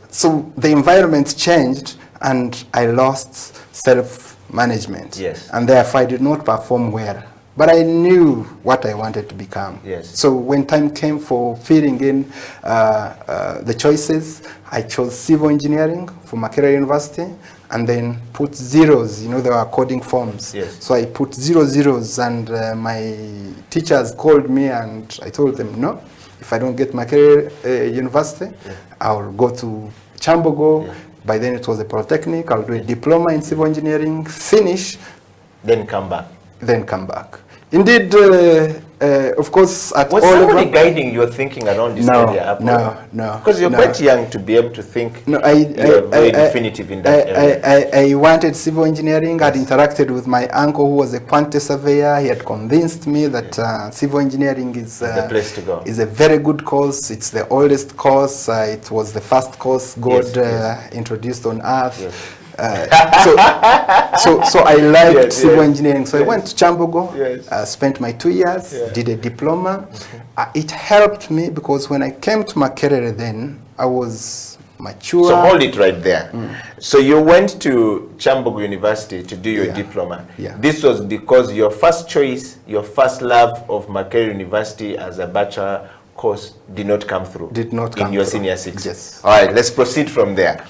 So the environment changed, and I lost self-management, and therefore I did not perform well. But I knew what I wanted to become. So when time came for filling in the choices, I chose civil engineering for Makerere University, and then put zeros. You know, there were coding forms. So I put 0 zeros, and my teachers called me, and I told them, no, if I don't get Makerere University, I'll go to Chambogo. By then it was a polytechnic. I'll do a diploma in civil engineering, finish, then come back. Indeed, of course, at was all somebody guiding your thinking around this area? No. Because you're quite young to be able to think. No, you're very definitive in that area. I wanted civil engineering. I'd interacted with my uncle, who was a quantity surveyor. He had convinced me that civil engineering is the place to go. Is a very good course. It's the oldest course. It was the first course God introduced on earth. So I liked civil engineering. So I went to Chambogo, spent my 2 years, did a diploma. It helped me because when I came to Makerere then, I was mature. So hold it right there. So you went to Chambogo University to do your diploma. This was because your first choice, your first love of Makerere University as a bachelor course did not come through. In your senior 6. All right, let's proceed from there.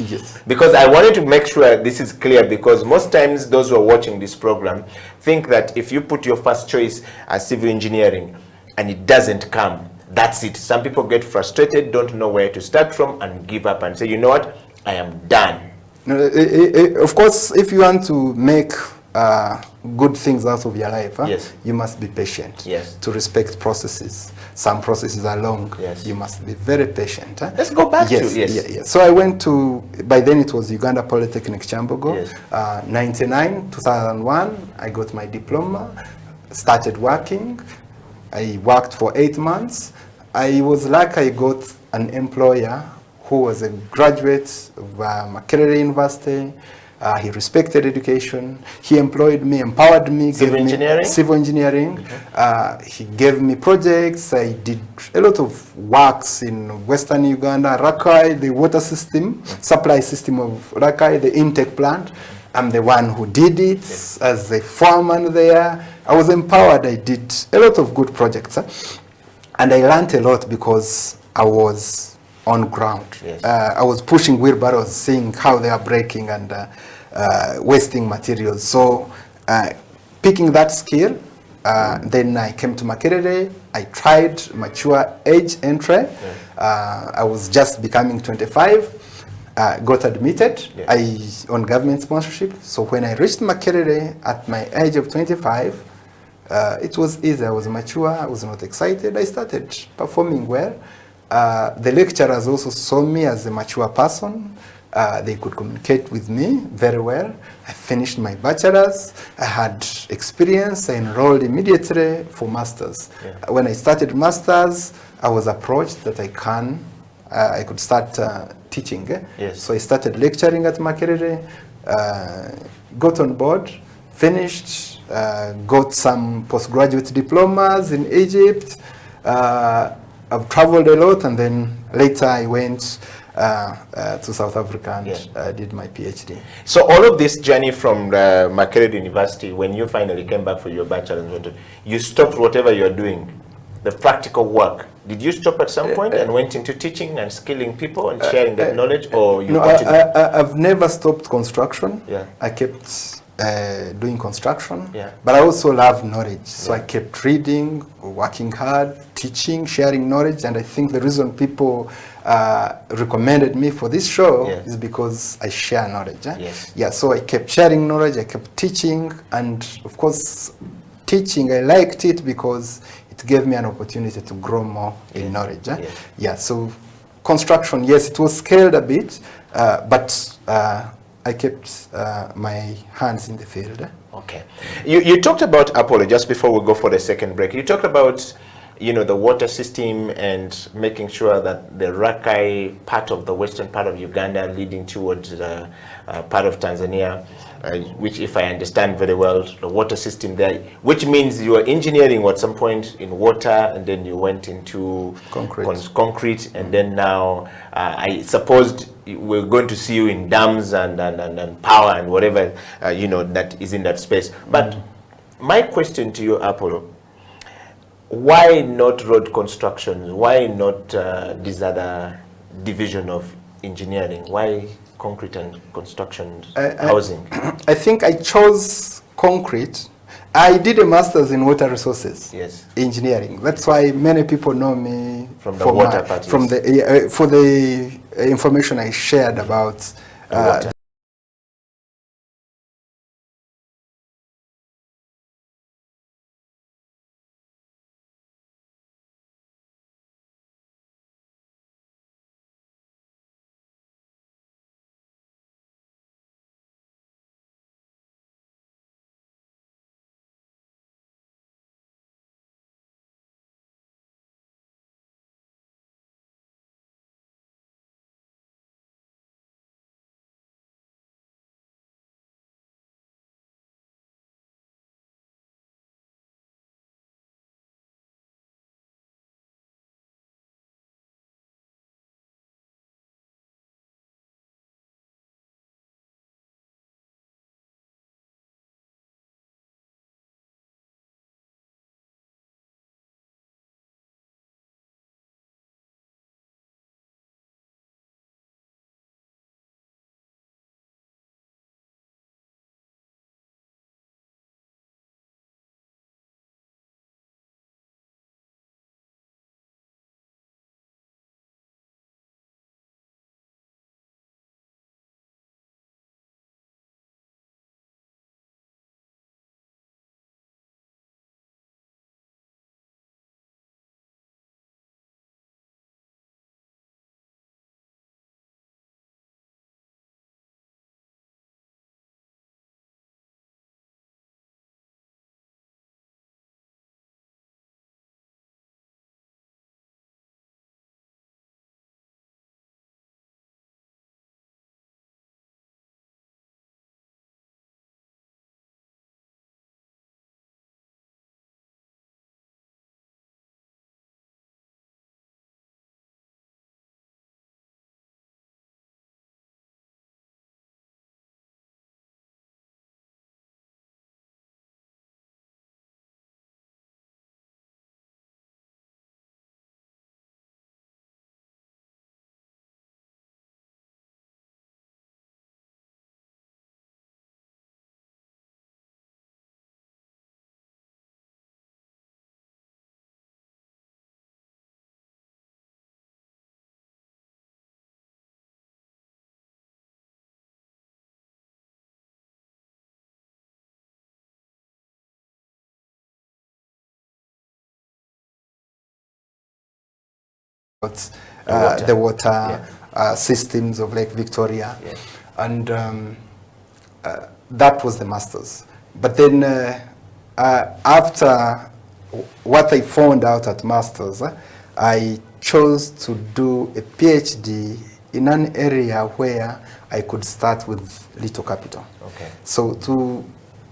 Because I wanted to make sure this is clear, because most times those who are watching this program think that if you put your first choice as civil engineering and it doesn't come, that's it. Some people get frustrated, don't know where to start from, and give up and say, you know what, I am done. No, of course, if you want to make good things out of your life, you must be patient, to respect processes. Some processes are long. You must be very patient. Let's go back to So I went to, by then it was Uganda Polytechnic Chambogo. 2001, I got my diploma, started working. I worked for 8 months. I was lucky I got an employer who was a graduate of Makerere University. He respected education. He employed me, empowered me. Civil engineering. He gave me projects. I did a lot of works in Western Uganda, Rakai, the water system, supply system of Rakai, the intake plant. I'm the one who did it as a foreman there. I was empowered. I did a lot of good projects. And I learned a lot because I was on ground. I was pushing wheelbarrows, seeing how they are breaking and wasting materials. So picking that skill, then I came to Makerere. I tried mature age entry. I was just becoming 25. Got admitted on government sponsorship. So when I reached Makerere at my age of 25, it was easy. I was mature. I was not excited. I started performing well. The lecturers also saw me as a mature person. They could communicate with me very well. I finished my bachelor's. I had experience. I enrolled immediately for master's. Yeah. When I started master's, I was approached that I could start teaching. Yes. So I started lecturing at Makerere, got on board, finished, got some postgraduate diplomas in Egypt. I've traveled a lot, and then later I went to South Africa and did my PhD. So all of this journey from Makerere University, when you finally came back for your bachelor's, you stopped whatever you're doing, the practical work. Did you stop at some point and went into teaching and skilling people and sharing that knowledge, or you continued? I've never stopped construction. Yeah. I kept doing construction, Yeah. but I also love knowledge. So I kept reading, working hard, teaching, sharing knowledge, and I think the reason people recommended me for this show is because I share knowledge. Yes. Yeah, so I kept sharing knowledge, I kept teaching, and of course, teaching, I liked it because it gave me an opportunity to grow more in knowledge. Yes. Yeah, so construction, yes, it was scaled a bit, but I kept my hands in the field. Okay. You talked about Apollo just before we go for the second break. You talked about, you know, the water system and making sure that the Rakai part of the western part of Uganda leading towards part of Tanzania, which, if I understand very well, the water system there, which means you were engineering at some point in water, and then you went into concrete, and then now I supposed we're going to see you in dams and power and whatever, you know, that is in that space. But my question to you, Apollo, why not road construction? Why not this other division of engineering? Why concrete and construction housing? I think I chose concrete. I did a master's in water resources engineering. That's why many people know me from the water part. From the for the information I shared about water. The water systems of Lake Victoria. And that was the master's. But then after what I found out at master's, I chose to do a PhD in an area where I could start with little capital. Okay. So to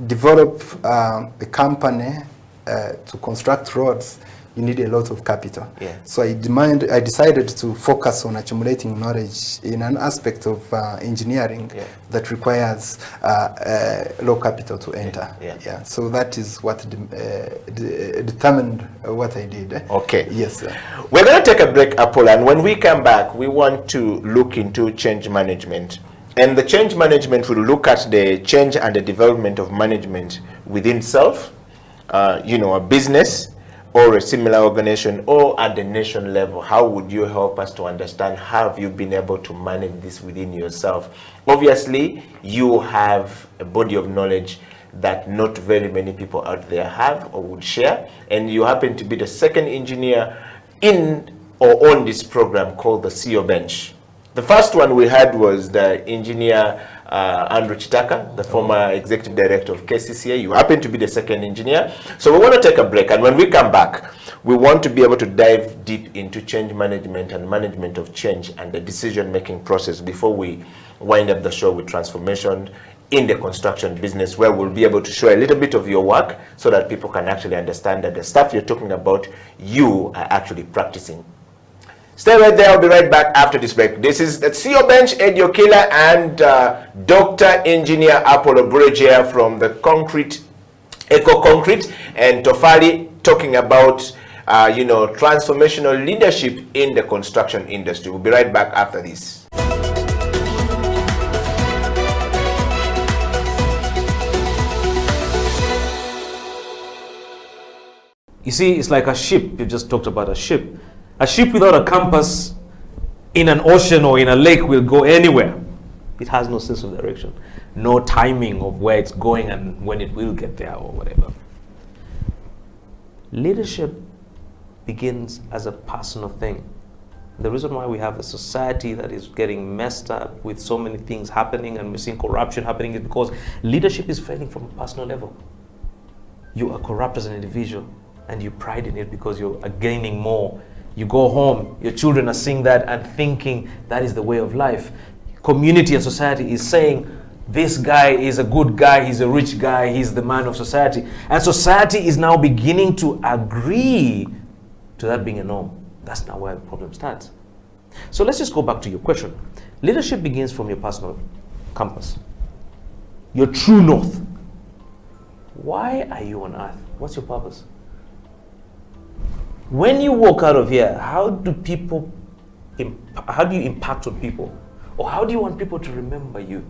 develop a company to construct roads, you need a lot of capital. Yeah. So I decided to focus on accumulating knowledge in an aspect of engineering that requires low capital to enter. Yeah. So that is what determined what I did. Okay. Yes, sir. We're going to take a break, Apollo, and when we come back, we want to look into change management. And the change management will look at the change and the development of management within self, a business, or a similar organization, or at the nation level. How would you help us to understand how have you been able to manage this within yourself? Obviously, you have a body of knowledge that not very many people out there have or would share, and you happen to be the second engineer in or on this program called the CEO Bench. The first one we had was the engineer Andrew Chitaka, the former executive director of KCCA. You happen to be the second engineer. So we want to take a break, and when we come back, we want to be able to dive deep into change management and management of change and the decision-making process before we wind up the show with transformation in the construction business, where we'll be able to show a little bit of your work so that people can actually understand that the stuff you're talking about, you are actually practicing. Stay right there. I'll be right back after this break. This is the CEO Bench, Okila, and Dr. Engineer Apollo Buregeya from the Eco Concrete, and Tofali talking about transformational leadership in the construction industry. We'll be right back after this. You see, it's like a ship. You just talked about a ship. A ship without a compass in an ocean or in a lake will go anywhere. It has no sense of direction, no timing of where it's going and when it will get there or whatever. Leadership begins as a personal thing. The reason why we have a society that is getting messed up with so many things happening and we're seeing corruption happening is because leadership is failing from a personal level. You are corrupt as an individual and you pride in it because you're gaining more. You go home, your children are seeing that and thinking that is the way of life. Community and society is saying, this guy is a good guy, he's a rich guy, he's the man of society. And society is now beginning to agree to that being a norm. That's not where the problem starts. So let's just go back to your question. Leadership begins from your personal compass, your true north. Why are you on earth? What's your purpose? When you walk out of here, how do you impact on people? Or how do you want people to remember you?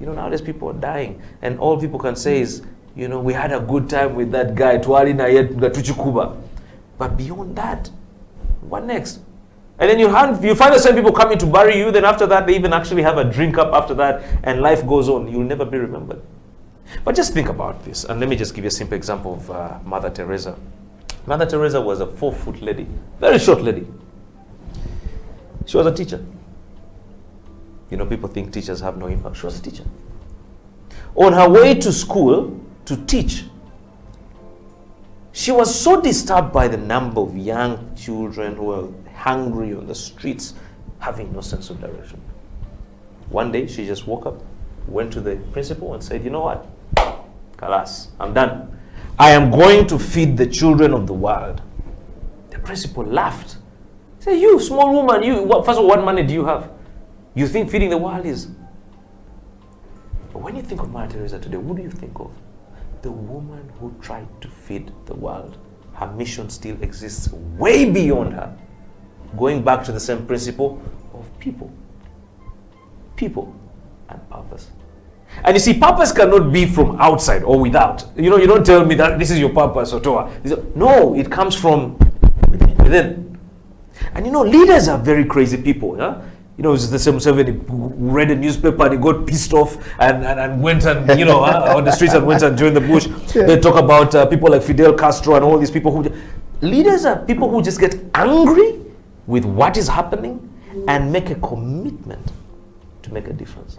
Nowadays people are dying, and all people can say is, we had a good time with that guy, but beyond that, what next? And then you find the same people coming to bury you, then after that they even actually have a drink up after that, and life goes on. You'll never be remembered. But just think about this, and let me just give you a simple example of Mother Teresa. Mother Teresa was a 4-foot lady, very short lady. She was a teacher. People think teachers have no impact. She was a teacher. On her way to school to teach, she was so disturbed by the number of young children who were hungry on the streets, having no sense of direction. One day, she just woke up, went to the principal and said, you know what? Kalas, I'm done. I am going to feed the children of the world. The principal laughed. He said, you small woman, first of all, what money do you have? You think feeding the world is? But when you think of Mother Teresa today, what do you think of? The woman who tried to feed the world. Her mission still exists way beyond her. Going back to the same principle of people. People and purpose. And you see, purpose cannot be from outside or without. You don't tell me that this is your purpose or toa. No, it comes from within. And leaders are very crazy people. Yeah? It's the same Museveni who read a newspaper and he got pissed off and went and, on the streets and went and joined the bush. Yeah. They talk about people like Fidel Castro and all these people who... Leaders are people who just get angry with what is happening and make a commitment to make a difference.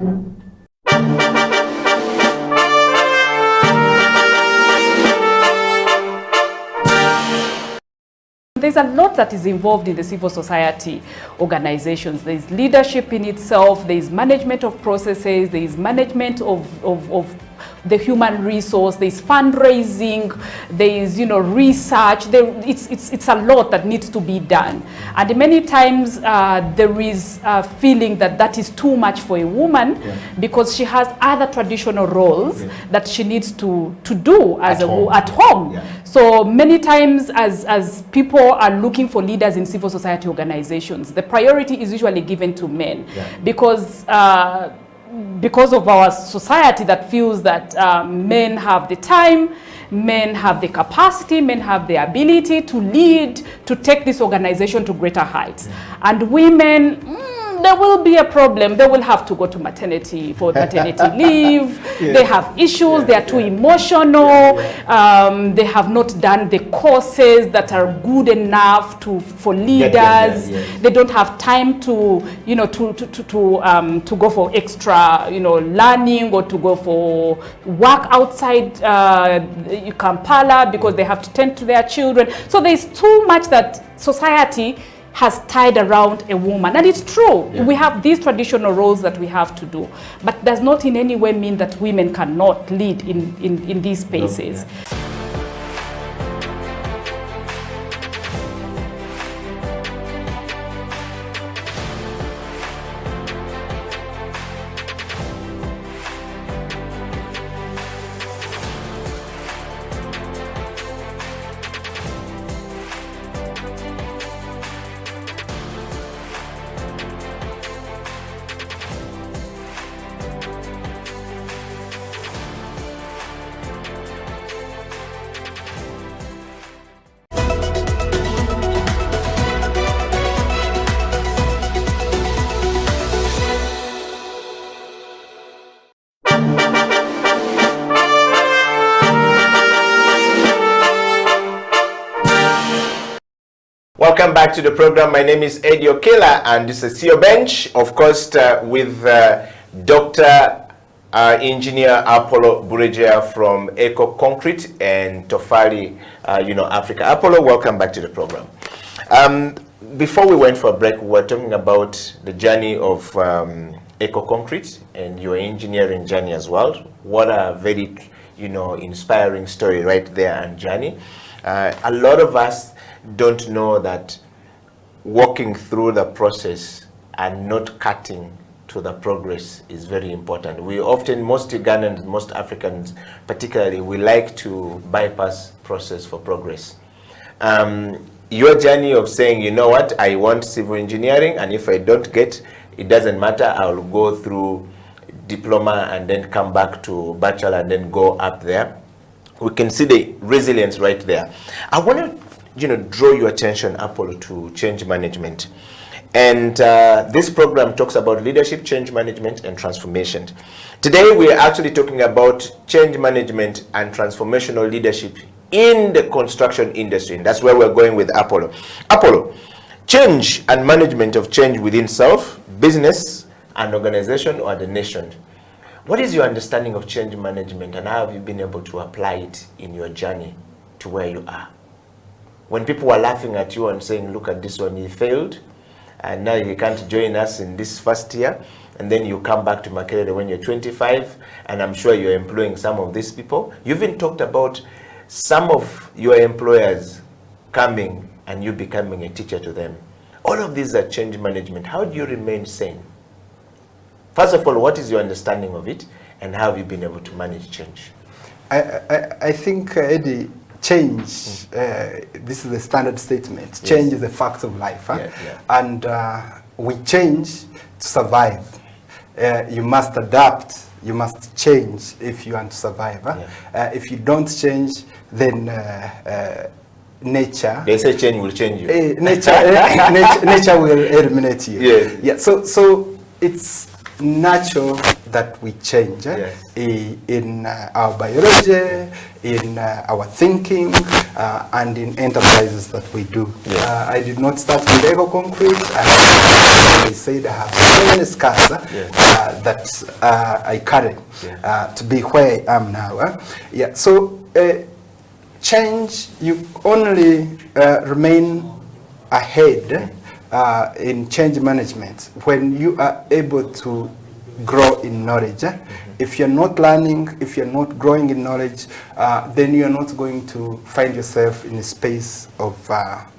There's a lot that is involved in the civil society organizations. There's leadership in itself, there's management of processes, there's management of the human resource, there's fundraising, there's research. It's a lot that needs to be done. And many times there is a feeling that is too much for a woman because she has other traditional roles that she needs to do as at home. Yeah. So many times as people are looking for leaders in civil society organizations, the priority is usually given to men because of our society that feels that men have the time, men have the capacity, men have the ability to lead, to take this organization to greater heights. And women, there will be a problem. They will have to go to maternity leave. They have issues. They are too emotional. They have not done the courses that are good enough for leaders. They don't have time to to go for extra learning or to go for work outside Kampala because they have to tend to their children. So there's too much that society has tied around a woman. And it's true, we have these traditional roles that we have to do, but does not in any way mean that women cannot lead in these spaces. Welcome back to the program. My name is Eddie Okila, and this is your bench, of course, with Dr. Engineer Apollo Buregeya from Eco Concrete and Tofali, Africa. Apollo, welcome back to the program. Before we went for a break, we were talking about the journey of Eco Concrete and your engineering journey as well. What a very, inspiring story right there and journey. A lot of us don't know that walking through the process and not cutting to the progress is very important. We often, most Ugandans, most Africans particularly, we like to bypass process for progress. Your journey of saying, you know what, I want civil engineering, and if I don't get, it doesn't matter, I'll go through diploma and then come back to bachelor and then go up there. We can see the resilience right there. I want to draw your attention, Apollo, to change management. And this program talks about leadership, change management, and transformation. Today, we are actually talking about change management and transformational leadership in the construction industry. And that's where we're going with Apollo. Apollo, change and management of change within self, business, and organization or the nation. What is your understanding of change management, and how have you been able to apply it in your journey to where you are? When people are laughing at you and saying, look at this one, he failed, and now you can't join us in this first year, and then you come back to Makerere when you're 25, and I'm sure you're employing some of these people. You even talked about some of your employers coming and you becoming a teacher to them. All of these are change management. How do you remain sane? First of all, what is your understanding of it, and how have you been able to manage change? I think, Eddie, change, this is the standard statement. Yes. Change is a fact of life. Huh? And we change to survive. You must adapt, you must change if you want to survive. Huh? If you don't change, then nature... They say change will change you. Nature will eliminate you. Yes. Yeah. So it's natural that we change in our biology, in our thinking, and in enterprises that we do. I did not start with Lego concrete. I said I have so many scars that I carry to be where I am now. So change, you only remain ahead in change management when you are able to grow in knowledge. If you're not learning, if you're not growing in knowledge, then you're not going to find yourself in a space of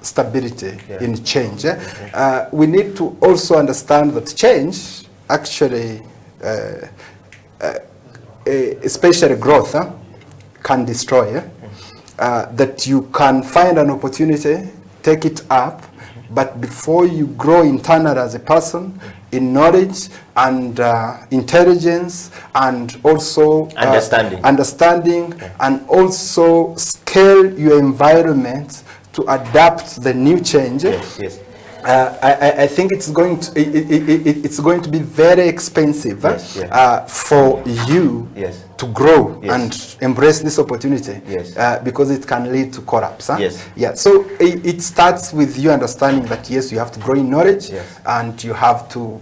stability in change. We need to also understand that change actually, especially growth, can destroy. That you can find an opportunity, take it up, but before you grow internally as a person, in knowledge and intelligence, and also understanding, and also scale your environment to adapt the new change. I think it's going to be very expensive for you to grow and embrace this opportunity because it can lead to collapse. So it starts with you understanding that yes, you have to grow in knowledge and you have to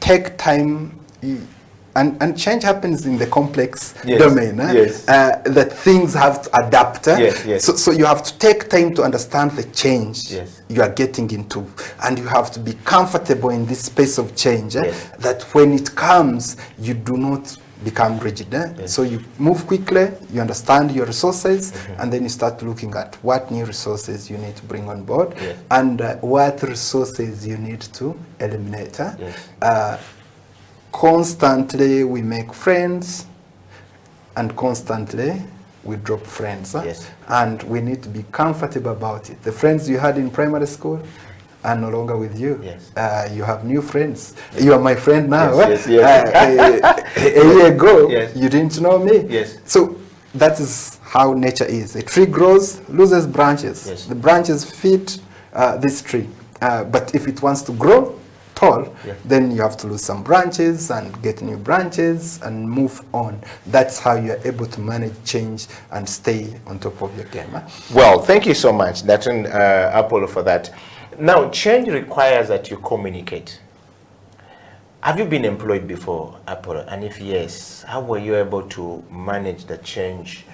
take time. And change happens in the complex domain, that things have to adapt. So you have to take time to understand the change you are getting into, and you have to be comfortable in this space of change, that when it comes, you do not become rigid. So you move quickly, you understand your resources, and then you start looking at what new resources you need to bring on board, and what resources you need to eliminate. Constantly we make friends, and constantly we drop friends. And we need to be comfortable about it. The friends you had in primary school are no longer with you. You have new friends. You are my friend now. A year ago, you didn't know me. So that is how nature is. A tree grows, loses branches. The branches feed this tree. But if it wants to grow tall, then you have to lose some branches and get new branches and move on. That's how you're able to manage change and stay on top of your game. Well, thank you so much, Datun Apollo, for that. Now, change requires that you communicate. Have you been employed before, Apollo? And if yes, how were you able to manage the change,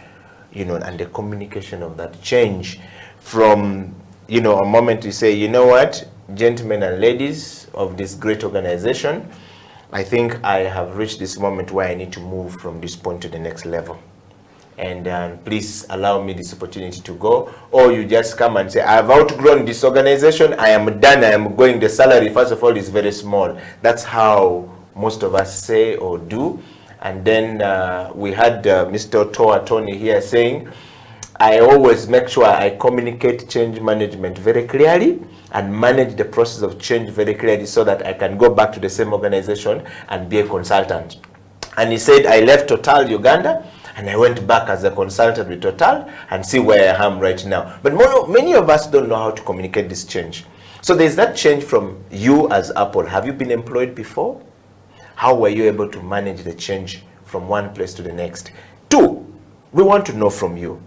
and the communication of that change from, a moment you say, you know what, gentlemen and ladies of this great organization, I think I have reached this moment where I need to move from this point to the next level. And please allow me this opportunity to go. Or you just come and say, I've outgrown this organization, I am done, I am going. The salary, first of all, is very small. That's how most of us say or do. And then we had Mr. Toa Tony here saying, I always make sure I communicate change management very clearly and manage the process of change very clearly so that I can go back to the same organization and be a consultant. And he said, I left Total Uganda and I went back as a consultant with Total and see where I am right now. But many of us don't know how to communicate this change. So there's that change from you as Apple. Have you been employed before? How were you able to manage the change from one place to the next? 2, we want to know from you,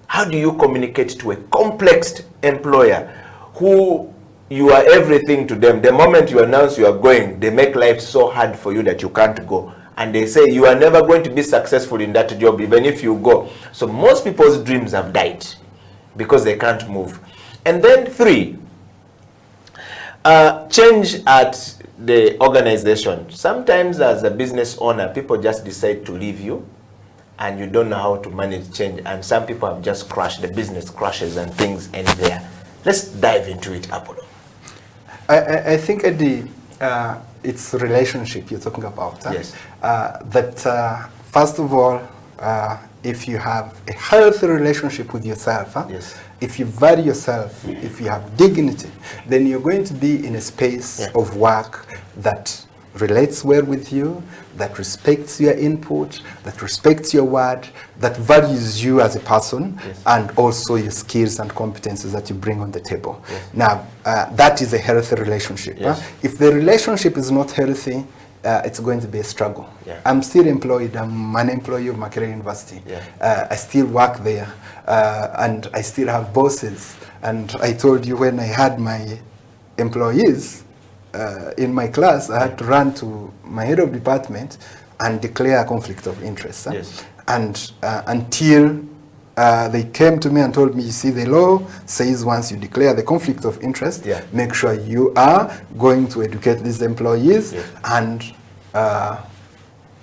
how do you communicate to a complex employer who you are everything to them? The moment you announce you are going, they make life so hard for you that you can't go. And they say you are never going to be successful in that job even if you go. So most people's dreams have died because they can't move. And then 3, change at the organization. Sometimes as a business owner, people just decide to leave you and you don't know how to manage change, and some people have just crashed, the business crashes and things end there. Let's dive into it, Apollo. I think, Eddie, it's relationship you're talking about. That first of all, if you have a healthy relationship with yourself, if you value yourself, if you have dignity, then you're going to be in a space of work that relates well with you, that respects your input, that respects your word, that values you as a person, and also your skills and competences that you bring on the table. Now, that is a healthy relationship. If the relationship is not healthy, it's going to be a struggle. Yeah. I'm still employed. I'm an employee of Makerere University. Yeah. I still work there, and I still have bosses. And I told you, when I had my employees in my class, I had to run to my head of department and declare a conflict of interest. Yes. And until they came to me and told me, you see, the law says once you declare the conflict of interest, Yeah. make sure you are going to educate these employees Yes. and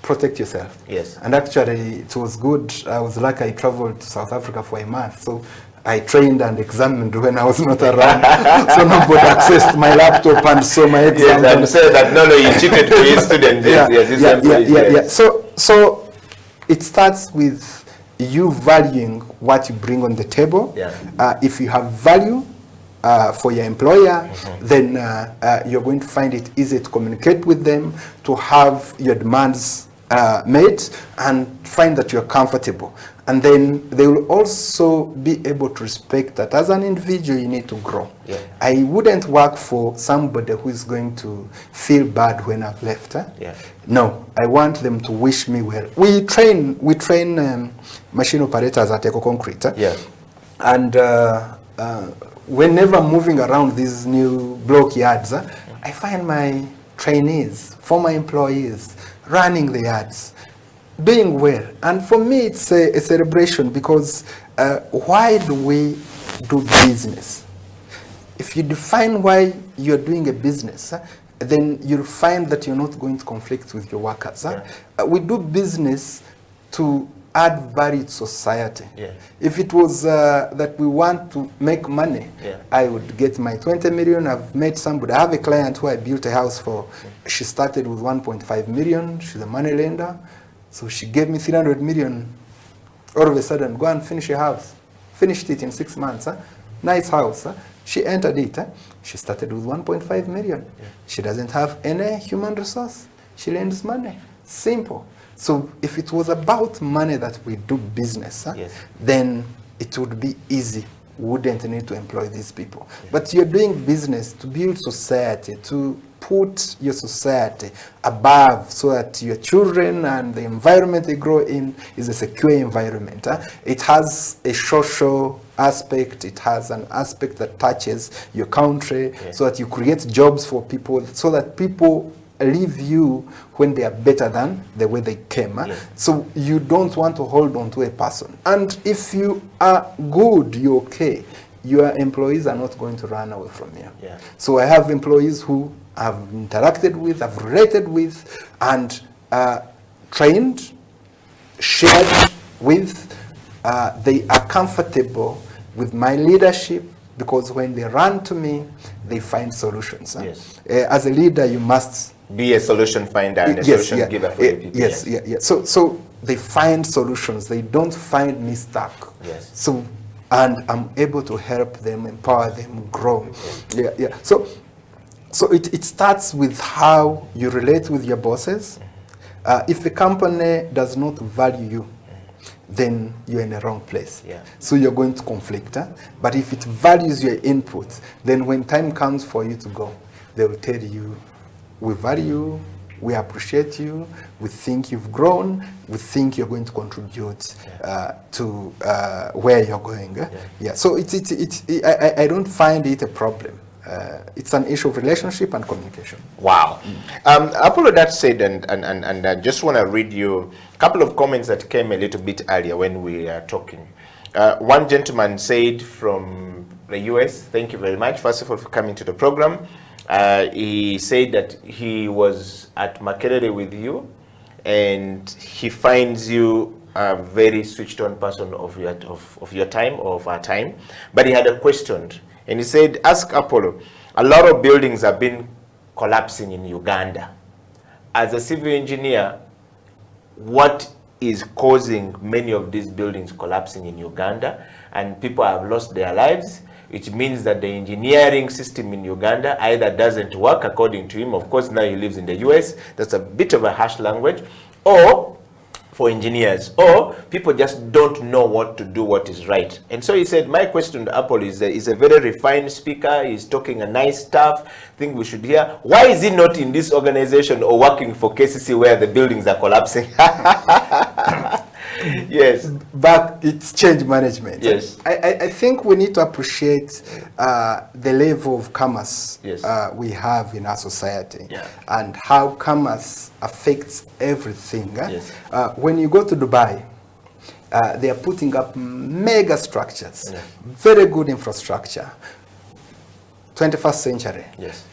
protect yourself. Yes. And actually, it was good. I was lucky. I traveled to South Africa for a month, so I trained and examined when I was not around. So nobody accessed my laptop and saw my exam. Yes, I'm saying that no, you cheated for your students. Yeah. So it starts with you valuing what you bring on the table. Yeah. If you have value for your employer, then you're going to find it easy to communicate with them, to have your demands met, and find that you're comfortable. And then they will also be able to respect that as an individual you need to grow. Yeah. I wouldn't work for somebody who is going to feel bad when I've left. Yeah. No, I want them to wish me well. We train machine operators at Eco Concrete. Yeah. And whenever moving around these new block yards, I find my trainees, former employees, running the yards, doing well. And for me, it's a celebration, because why do we do business? If you define why you're doing a business, then you'll find that you're not going to conflict with your workers. Yeah. We do business to add value to society. Yeah. If it was that we want to make money, Yeah. I would get my 20 million. I've met somebody. I have a client who I built a house for. She started with 1.5 million. She's a money lender. So she gave me 300 million. All of a sudden, go and finish a house. Finished it in 6 months. Nice house. She entered it. She started with 1.5 million. Yeah. She doesn't have any human resource. She lends money. Simple. So if it was about money that we do business, Yes. then it would be easy. We wouldn't need to employ these people. Yeah. But you're doing business to build society, to put your society above, so that your children and the environment they grow in is a secure environment. It has a social aspect, it has an aspect that touches your country, Yeah. so that you create jobs for people, so that people leave you when they are better than the way they came. Yes. So you don't want to hold on to a person. And if you are good, you're okay, your employees are not going to run away from you. Yeah. So I have employees who I've interacted with, I've related with, and trained, shared with. They are comfortable with my leadership, because when they run to me, they find solutions. Yes. As a leader, you must be a solution finder and a solution giver for the people. Yes. So they find solutions. They don't find me stuck. Yes. So, and I'm able to help them, empower them, grow. Yeah. So it starts with how you relate with your bosses. If a company does not value you, then you're in the wrong place. Yeah. So you're going to conflict. But if it values your input, then when time comes for you to go, they will tell you, we value you, we appreciate you, we think you've grown, we think you're going to contribute to where you're going. Yeah. So I don't find it a problem. It's an issue of relationship and communication. Wow. Apollo, that said, and I just want to read you a couple of comments that came a little bit earlier when we are talking. One gentleman said from the US, thank you very much, first of all, for coming to the program. He said that he was at Makerere with you, and he finds you a very switched on person of your time, or of our time. But he had a question. And he said, ask Apollo, a lot of buildings have been collapsing in Uganda. As a civil engineer, what is causing many of these buildings collapsing in Uganda? And people have lost their lives. It means that the engineering system in Uganda either doesn't work, according to him. Of course, now he lives in the US. That's a bit of a harsh language. Or for engineers, or people just don't know what to do, what is right. And so he said, my question to Apple is a very refined speaker, he's talking a nice stuff, I think we should hear. Why is he not in this organization or working for KCC where the buildings are collapsing? Yes. But it's change management. Yes. I think we need to appreciate the level of commerce Yes. we have in our society, Yeah. and how commerce affects everything. Yes. When you go to Dubai, they are putting up mega structures, Yes. very good infrastructure, 21st century Yes.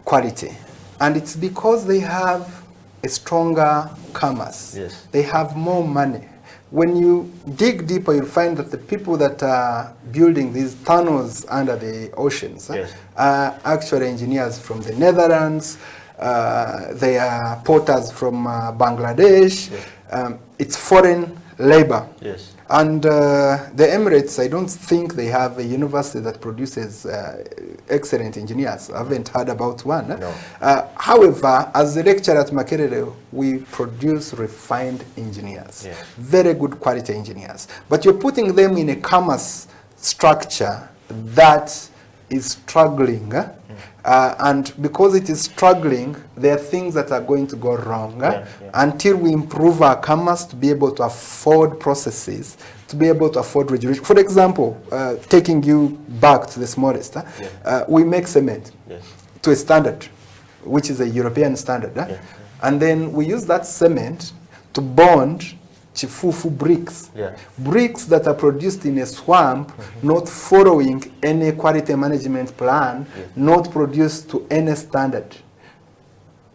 quality. And it's because they have a stronger commerce. Yes. They have more money. When you dig deeper, you'll find that the people that are building these tunnels under the oceans Yes. are actually engineers from the Netherlands. They are porters from Bangladesh. Yes. It's foreign labor. Yes. And the Emirates, I don't think they have a university that produces excellent engineers. I haven't heard about one. No. However, as a lecturer at Makerere, we produce refined engineers, Yeah. very good quality engineers. But you're putting them in a commerce structure that is struggling. And because it is struggling, there are things that are going to go wrong until we improve our commerce to be able to afford processes, to be able to afford regulation. For example, taking you back to the smallest, we make cement to a standard, which is a European standard. And then we use that cement to bond chifufu bricks. Bricks that are produced in a swamp, not following any quality management plan, not produced to any standard.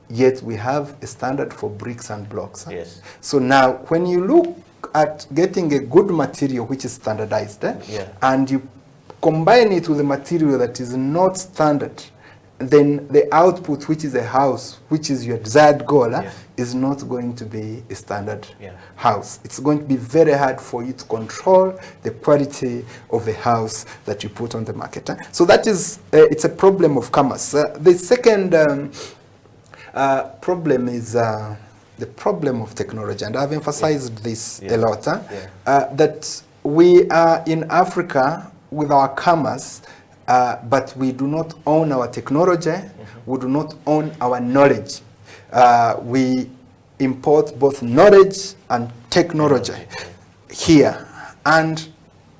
Yet we have a standard for bricks and blocks. Yes. So now when you look at getting a good material which is standardized, and you combine it with a material that is not standard, then the output, which is a house, which is your desired goal, is not going to be a standard house. It's going to be very hard for you to control the quality of the house that you put on the market. So that is, it's a problem of commerce. The second problem is the problem of technology, and I've emphasized this a lot, that we are in Africa with our commerce, but we do not own our technology, we do not own our knowledge. We import both knowledge and technology here, and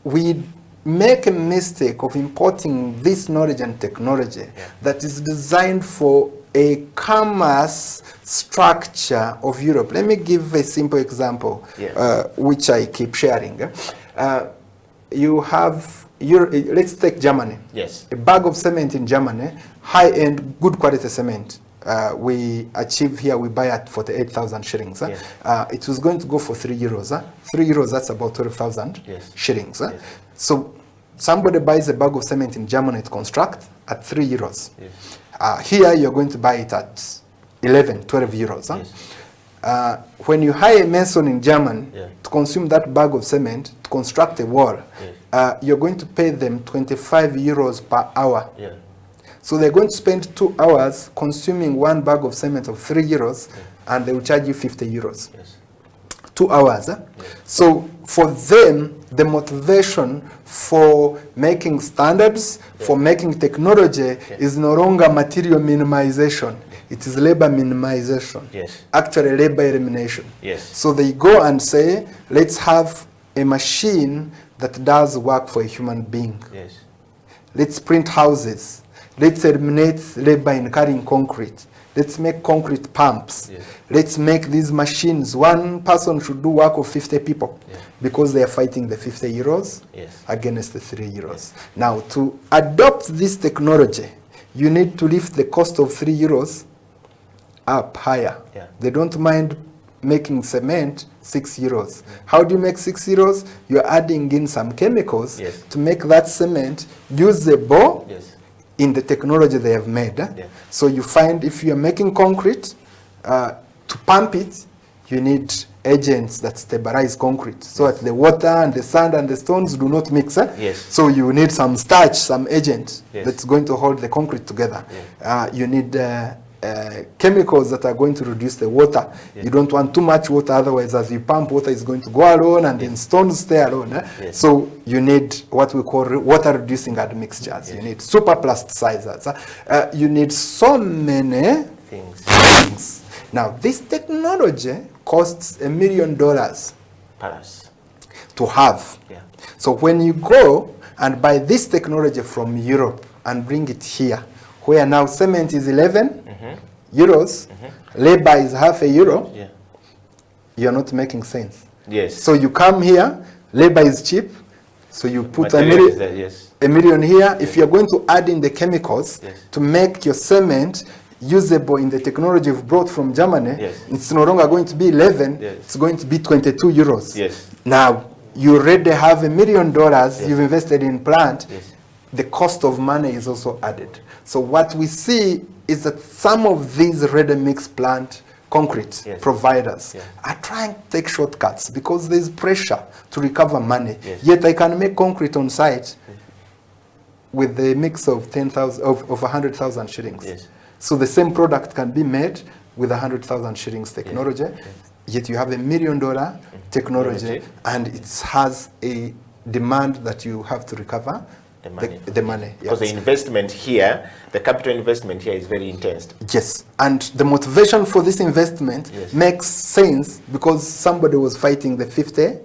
we make a mistake of importing this knowledge and technology that is designed for a commerce structure of Europe. Let me give a simple example, which I keep sharing. You have let's take Germany. Yes. A bag of cement in Germany, high-end, good quality cement. We achieve here, we buy at 48,000 shillings. It was going to go for €3. €3, that's about 12,000 shillings. So somebody buys a bag of cement in Germany to construct at €3. Here you're going to buy it at 11, 12 euros. When you hire a mason in Germany to consume that bag of cement to construct a wall, you're going to pay them 25 euros per hour. So they're going to spend 2 hours consuming one bag of cement of 3 euros, and they will charge you 50 euros. 2 hours. So for them, the motivation for making standards, for making technology is no longer material minimization. It is labor minimization. Actually labor elimination. So they go and say, let's have a machine that does work for a human being. Let's print houses. Let's eliminate labor in carrying concrete. Let's make concrete pumps. Let's make these machines. One person should do work of 50 people because they are fighting the 50 euros against the 3 euros. Now, to adopt this technology, you need to lift the cost of 3 euros up higher. They don't mind making cement 6 euros. How do you make 6 euros? You're adding in some chemicals to make that cement usable in the technology they have made. So you find if you're making concrete, to pump it, you need agents that stabilize concrete so that the water and the sand and the stones do not mix. So you need some starch, some agent that's going to hold the concrete together. You need chemicals that are going to reduce the water. Yes. You don't want too much water, otherwise as you pump, water is going to go alone, and then stones stay alone. Yes. So you need what we call water reducing admixtures. You need super plasticizers. You need so many things. Now this technology costs $1 million Paras. to have. Yeah. So when you go and buy this technology from Europe and bring it here, where now cement is 11 euros, labor is half €1, Yeah. you're not making sense. Yes. So you come here, labor is cheap, so you put Material is there, yes. $1 million here. If you're going to add in the chemicals to make your cement usable in the technology you've brought from Germany, it's no longer going to be 11, it's going to be 22 euros. Yes. Now, you already have $1 million you've invested in plant. The cost of money is also added. So what we see is that some of these ready-mix plant concrete providers are trying to take shortcuts because there's pressure to recover money. Yet I can make concrete on site with the mix of 10,000 of 100,000 shillings. So the same product can be made with 100,000 shillings technology. Yet you have $1 million technology, and it has a demand that you have to recover the money. Because the investment here, the capital investment here is very intense. Yes, and the motivation for this investment makes sense because somebody was fighting the 50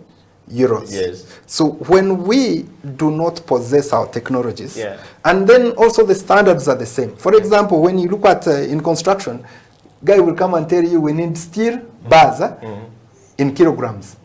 euros. Yes. So when we do not possess our technologies, and then also the standards are the same. For example, when you look at in construction, guy will come and tell you we need steel bars in kilograms.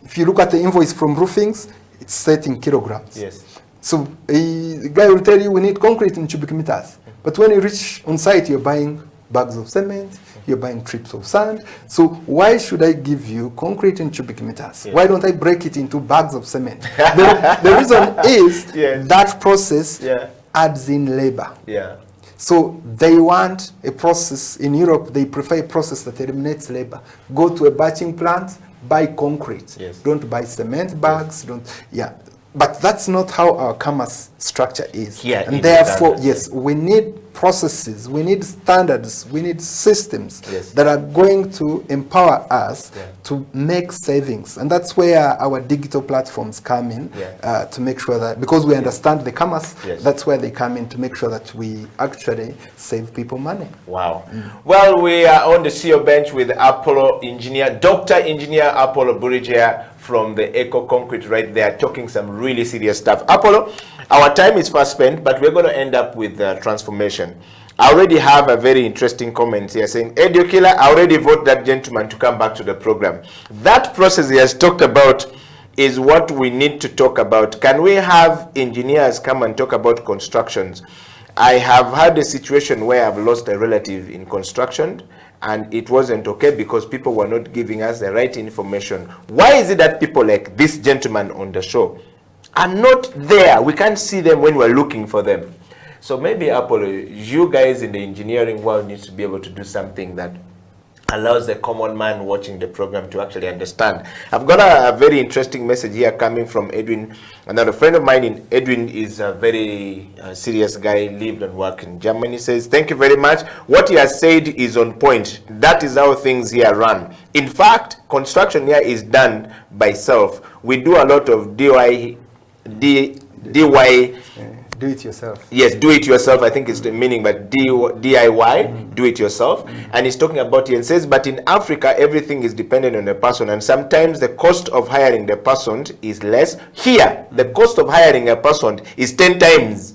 If you look at the invoice from roofings, it's set in kilograms. Yes. So a guy will tell you we need concrete in cubic meters. But when you reach on site, you're buying bags of cement, you're buying trips of sand. So why should I give you concrete in cubic meters? Why don't I break it into bags of cement? The reason is that process adds in labor. So they want a process, in Europe, they prefer a process that eliminates labor. Go to a batching plant, buy concrete. Don't buy cement bags, But that's not how our commerce structure is. And therefore, we need processes, we need standards, we need systems that are going to empower us to make savings. And that's where our digital platforms come in to make sure that, because we understand the commerce, that's where they come in to make sure that we actually save people money. Wow. Well, we are on the CEO bench with Apollo engineer, Dr. Engineer Apollo Buregeya from the Eco Concrete right there, talking some really serious stuff. Apollo, our time is fast spent, but we're going to end up with transformation. I already have a very interesting comment here saying, Okila, I already vote that gentleman to come back to the program. That process he has talked about is what we need to talk about. Can we have engineers come and talk about constructions? I have had a situation where I've lost a relative in construction, and it wasn't okay because people were not giving us the right information. Why is it that people like this gentleman on the show are not there? We can't see them when we're looking for them. So maybe Apollo, you guys in the engineering world need to be able to do something that allows the common man watching the program to actually understand. I've got a very interesting message here coming from Edwin. Another friend of mine, Edwin, is a very serious guy, lived and worked in Germany. He says, thank you very much. What he has said is on point. That is how things here run. In fact, construction here is done by self. We do a lot of DIY. Do it yourself. Yes, do it yourself. I think it's the meaning, but DIY, do it yourself. And he's talking about it and says, but in Africa, everything is dependent on the person. And sometimes the cost of hiring the person is less. Here, the cost of hiring a person is 10 times.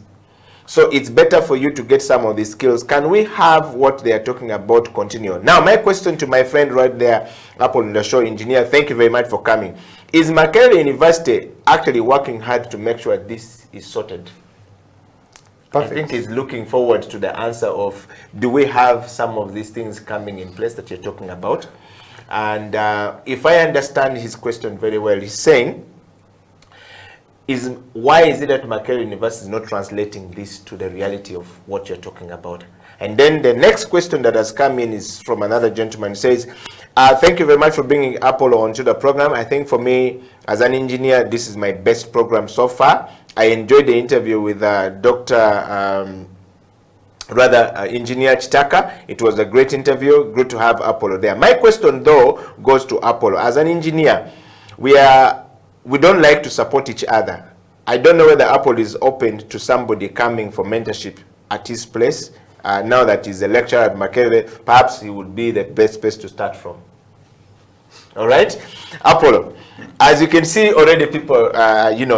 So it's better for you to get some of these skills. Can we have what they are talking about continue? Now, my question to my friend right there, up on the show, engineer, thank you very much for coming. Is Makerere University actually working hard to make sure this is sorted? Perfect. I think he's looking forward to the answer of, do we have some of these things coming in place that you're talking about? And if I understand his question very well, he's saying, why is it that Makerere University is not translating this to the reality of what you're talking about? And then the next question that has come in is from another gentleman. He says, thank you very much for bringing Apollo onto the program. I think for me, as an engineer, this is my best program so far. I enjoyed the interview with Dr. Engineer Chitaka. It was a great interview. Good to have Apollo there. My question, though, goes to Apollo. As an engineer, we don't like to support each other. I don't know whether Apollo is open to somebody coming for mentorship at his place. Now that he's a lecturer at Makerere, perhaps he would be the best place to start from. All right, Apollo. As you can see, already people,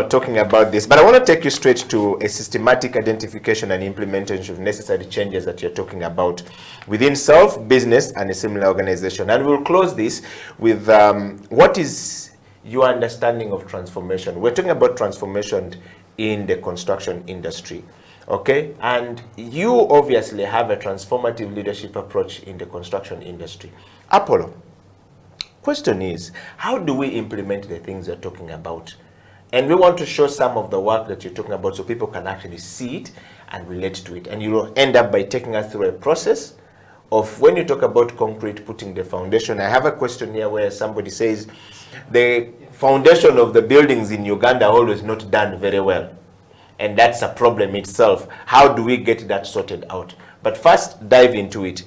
talking about this. But I want to take you straight to a systematic identification and implementation of necessary changes that you're talking about within self, business, and a similar organization. And we'll close this with what is your understanding of transformation. We're talking about transformation in the construction industry. Okay, and you obviously have a transformative leadership approach in the construction industry. Apollo, question is, how do we implement the things you're talking about? And we want to show some of the work that you're talking about so people can actually see it and relate to it. And you will end up by taking us through a process of, when you talk about concrete, putting the foundation. I have a question here where somebody says the foundation of the buildings in Uganda are always not done very well. And that's a problem itself. How do we get that sorted out? But first, dive into it.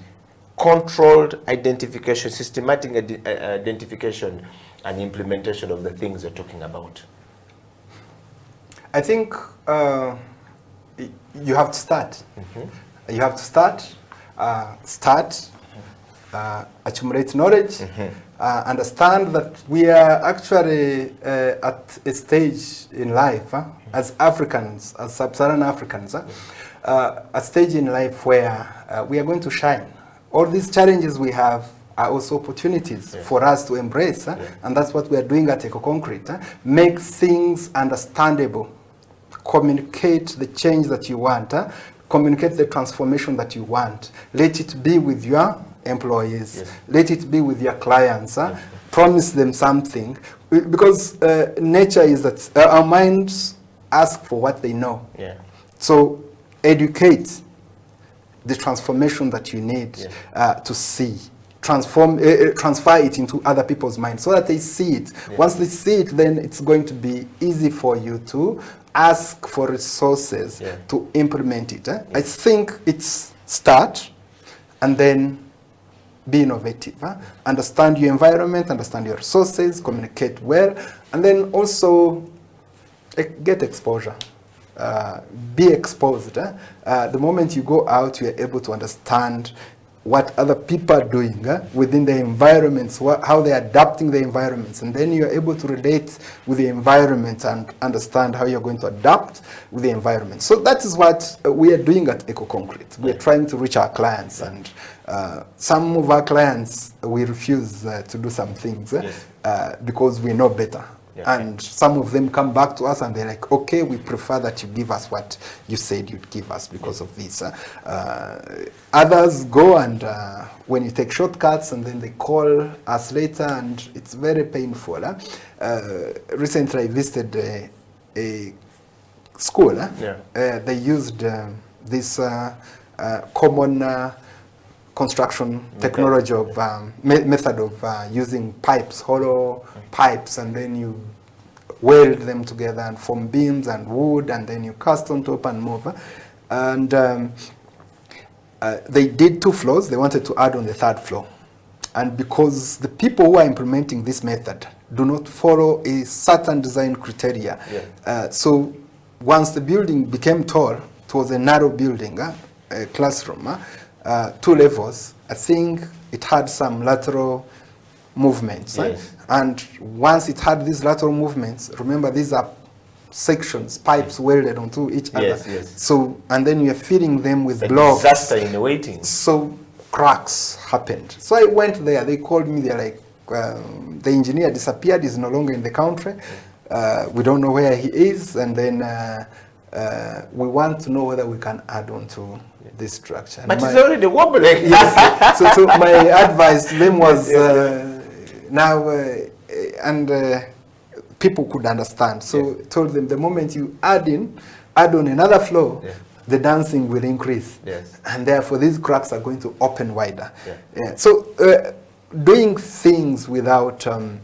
Controlled identification, systematic identification and implementation of the things you're talking about. I think you have to start. Mm-hmm. You have to start, accumulate knowledge, understand that we are actually at a stage in life, as Africans, as sub-Saharan Africans, a stage in life where we are going to shine. All these challenges we have are also opportunities for us to embrace, and that's what we are doing at EcoConcrete. Make things understandable, communicate the change that you want, communicate the transformation that you want. Let it be with your employees, let it be with your clients, promise them something, because nature is that our minds ask for what they know. So educate the transformation that you need to see. Transfer it into other people's minds so that they see it. Once they see it, then it's going to be easy for you to ask for resources to implement it. I think it's start and then be innovative. Understand your environment, understand your resources, communicate well, and then also get exposure. Be exposed. The moment you go out, you are able to understand what other people are doing within the environments, how they are adapting the environments, and then you are able to relate with the environment and understand how you're going to adapt with the environment. So that is what we are doing at EcoConcrete. We are trying to reach our clients, and some of our clients, we refuse to do some things because we know better. And some of them come back to us and they're like, okay, we prefer that you give us what you said you'd give us because of this. Others go and when you take shortcuts and then they call us later and it's very painful. Recently I visited a school. They used this common construction technology of method of using pipes, hollow pipes, and then you weld them together and form beams and wood, and then you cast on top and move. And they did 2 floors. They wanted to add on the 3rd floor. And because the people who are implementing this method do not follow a certain design criteria, so once the building became tall, it was a narrow building, a classroom, 2 levels. I think it had some lateral movements. And once it had these lateral movements, remember these are sections, pipes welded onto each other. So, and then you're filling them with blocks. Disaster in waiting. So cracks happened. So I went there, they called me, they're like, the engineer disappeared, he's no longer in the country. We don't know where he is, and then we want to know whether we can add on to this structure. But it's already wobbling. So my advice to them was people could understand. So told them the moment you add on another floor, the dancing will increase. And therefore these cracks are going to open wider. So doing things without those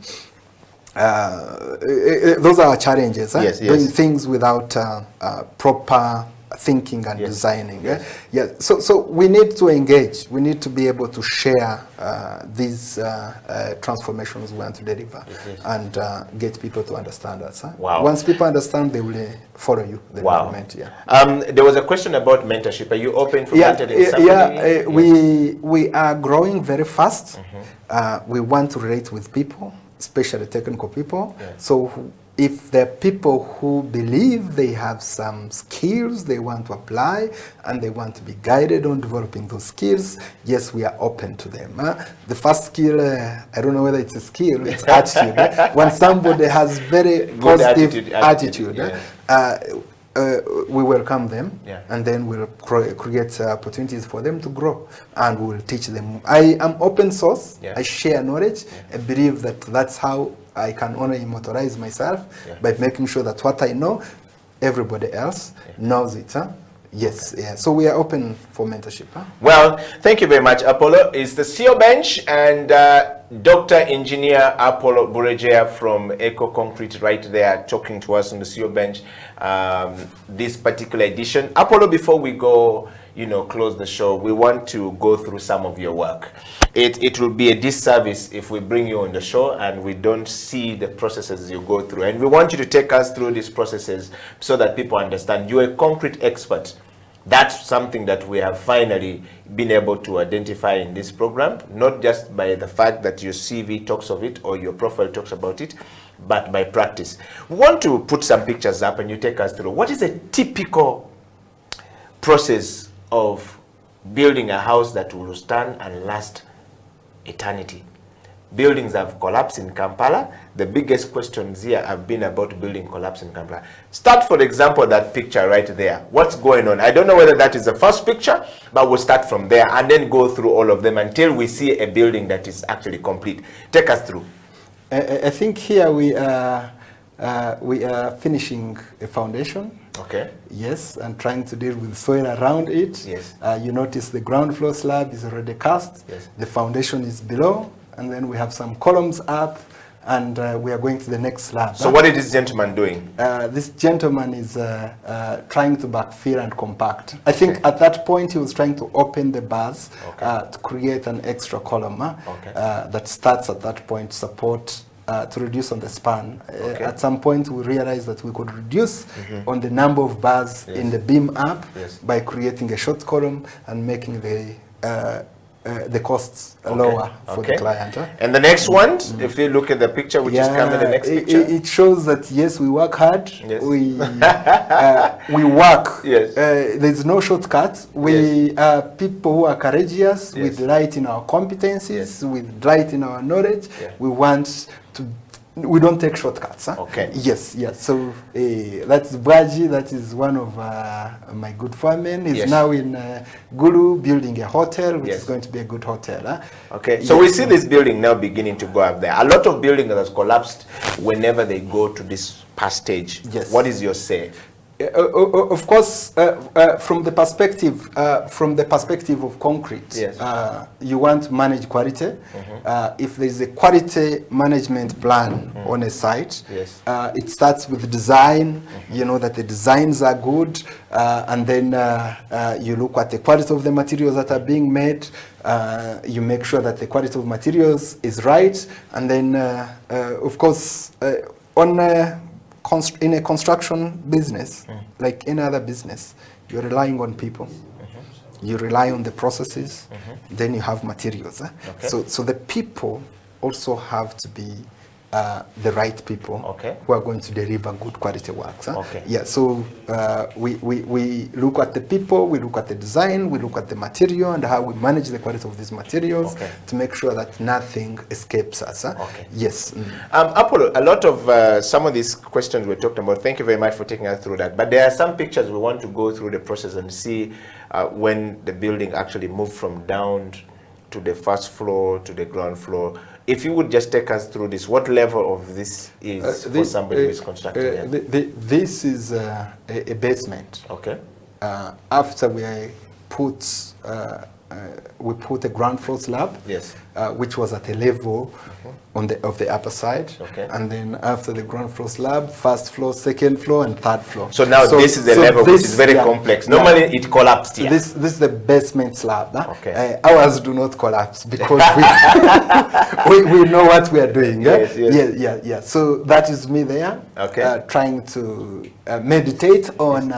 are our challenges. Doing things without proper thinking and designing. Yeah. So we need to engage. We need to be able to share these transformations we want to deliver and get people to understand us. Wow. Once people understand, they will follow you. The movement. There was a question about mentorship. Are you open for mentoring somebody? We are growing very fast. We want to relate with people, especially technical people. So if there are people who believe they have some skills they want to apply and they want to be guided on developing those skills, yes, we are open to them. The first skill, I don't know whether it's a skill, it's attitude. When somebody has very positive attitude, we welcome them, and then we'll create opportunities for them to grow, and we'll teach them. I am open source. I share knowledge. I believe that that's how I can only immortalize myself, by making sure that what I know, everybody else knows it. Yes, so we are open for mentorship. Well, thank you very much. Apollo is the CEO bench, and Dr. Engineer Apollo Buregeya from Eco Concrete right there talking to us on the CEO bench this particular edition. Apollo, before we go, close the show, we want to go through some of your work. It will be a disservice if we bring you on the show and we don't see the processes you go through. And we want you to take us through these processes so that people understand. You're a concrete expert. That's something that we have finally been able to identify in this program, not just by the fact that your CV talks of it or your profile talks about it, but by practice. We want to put some pictures up and you take us through. What is a typical process of building a house that will stand and last eternity? Buildings have collapsed in Kampala. The biggest questions here have been about building collapse in Kampala. Start, for example, that picture right there. What's going on? I don't know whether that is the first picture, but we'll start from there and then go through all of them until we see a building that is actually complete. Take us through. I think here we are finishing a foundation. Okay. Yes, and trying to deal with soil around it. Yes. You notice the ground floor slab is already cast. Yes. The foundation is below, and then we have some columns up, and we are going to the next slab. So what is this gentleman doing? This gentleman is trying to backfill and compact. I think at that point he was trying to open the bars to create an extra column that starts at that point, support to reduce on the span. At some point we realized that we could reduce on the number of bars in the beam up by creating a short column and making the costs lower for the client. And the next one, if you look at the picture which is coming, the next picture, it shows that yes, we work hard. Yes. We work. Yes. There's no shortcuts. We are people who are courageous. We delight in our competencies. We delight in our knowledge. We want to. We don't take shortcuts. Okay. Yes. So that's Bwaji. That is one of my good foremen. He's now in Gulu building a hotel, which is going to be a good hotel. Okay. So we see this building now beginning to go up there. A lot of buildings that has collapsed whenever they go to this past stage. Yes. What is your say? Of course, from the perspective of concrete, you want to manage quality. If there is a quality management plan on a site, it starts with design. You know that the designs are good, and then you look at the quality of the materials that are being made. You make sure that the quality of materials is right, and then, of course, in a construction business, like any other business, you're relying on people. You rely on the processes, then you have materials. So the people also have to be the right people who are going to deliver good quality works. So we look at the people, we look at the design, we look at the material and how we manage the quality of these materials to make sure that nothing escapes us. Yes. Apollo, a lot of some of these questions we're talking about, thank you very much for taking us through that. But there are some pictures we want to go through the process and see when the building actually moved from down to the first floor to the ground floor. If you would just take us through this, what level of this is for somebody who is constructing it? This is a basement. Okay. After we put a ground floor slab, which was at a level of the upper side, Okay. and then after the ground floor slab, first floor, second floor, and third floor. So now this is the level which is very complex. Normally it collapsed here. This is the basement slab. Huh? Okay. Ours do not collapse because we know what we are doing. Yes, yes. Yeah. So that is me there, Okay. trying to meditate on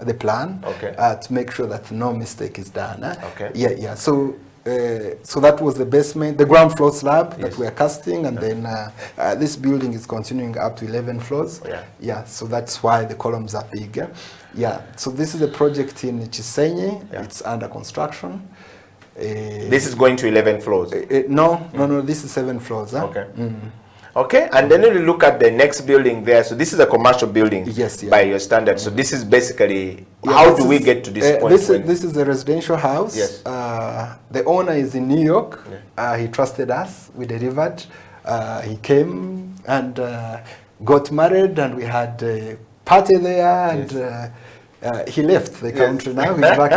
the plan, Okay. to make sure that no mistake is done. Okay. Yeah. So that was the basement, the ground floor slab that we are casting, and then this building is continuing up to 11 floors. Yeah. So that's why the columns are big. Yeah. So this is a project in Chisenyi. Yeah. It's under construction. This is going to 11 floors. No. This is 7 floors. Huh? Okay. Okay, and then when you look at the next building there, so this is a commercial building. Yes, yeah. By your standards. So this is basically, Yeah, how this do we is- get to this point? This is a residential house. Yes. The owner is in New York. He trusted us. We delivered. He came and got married, and we had a party there. And he left the country now. He's back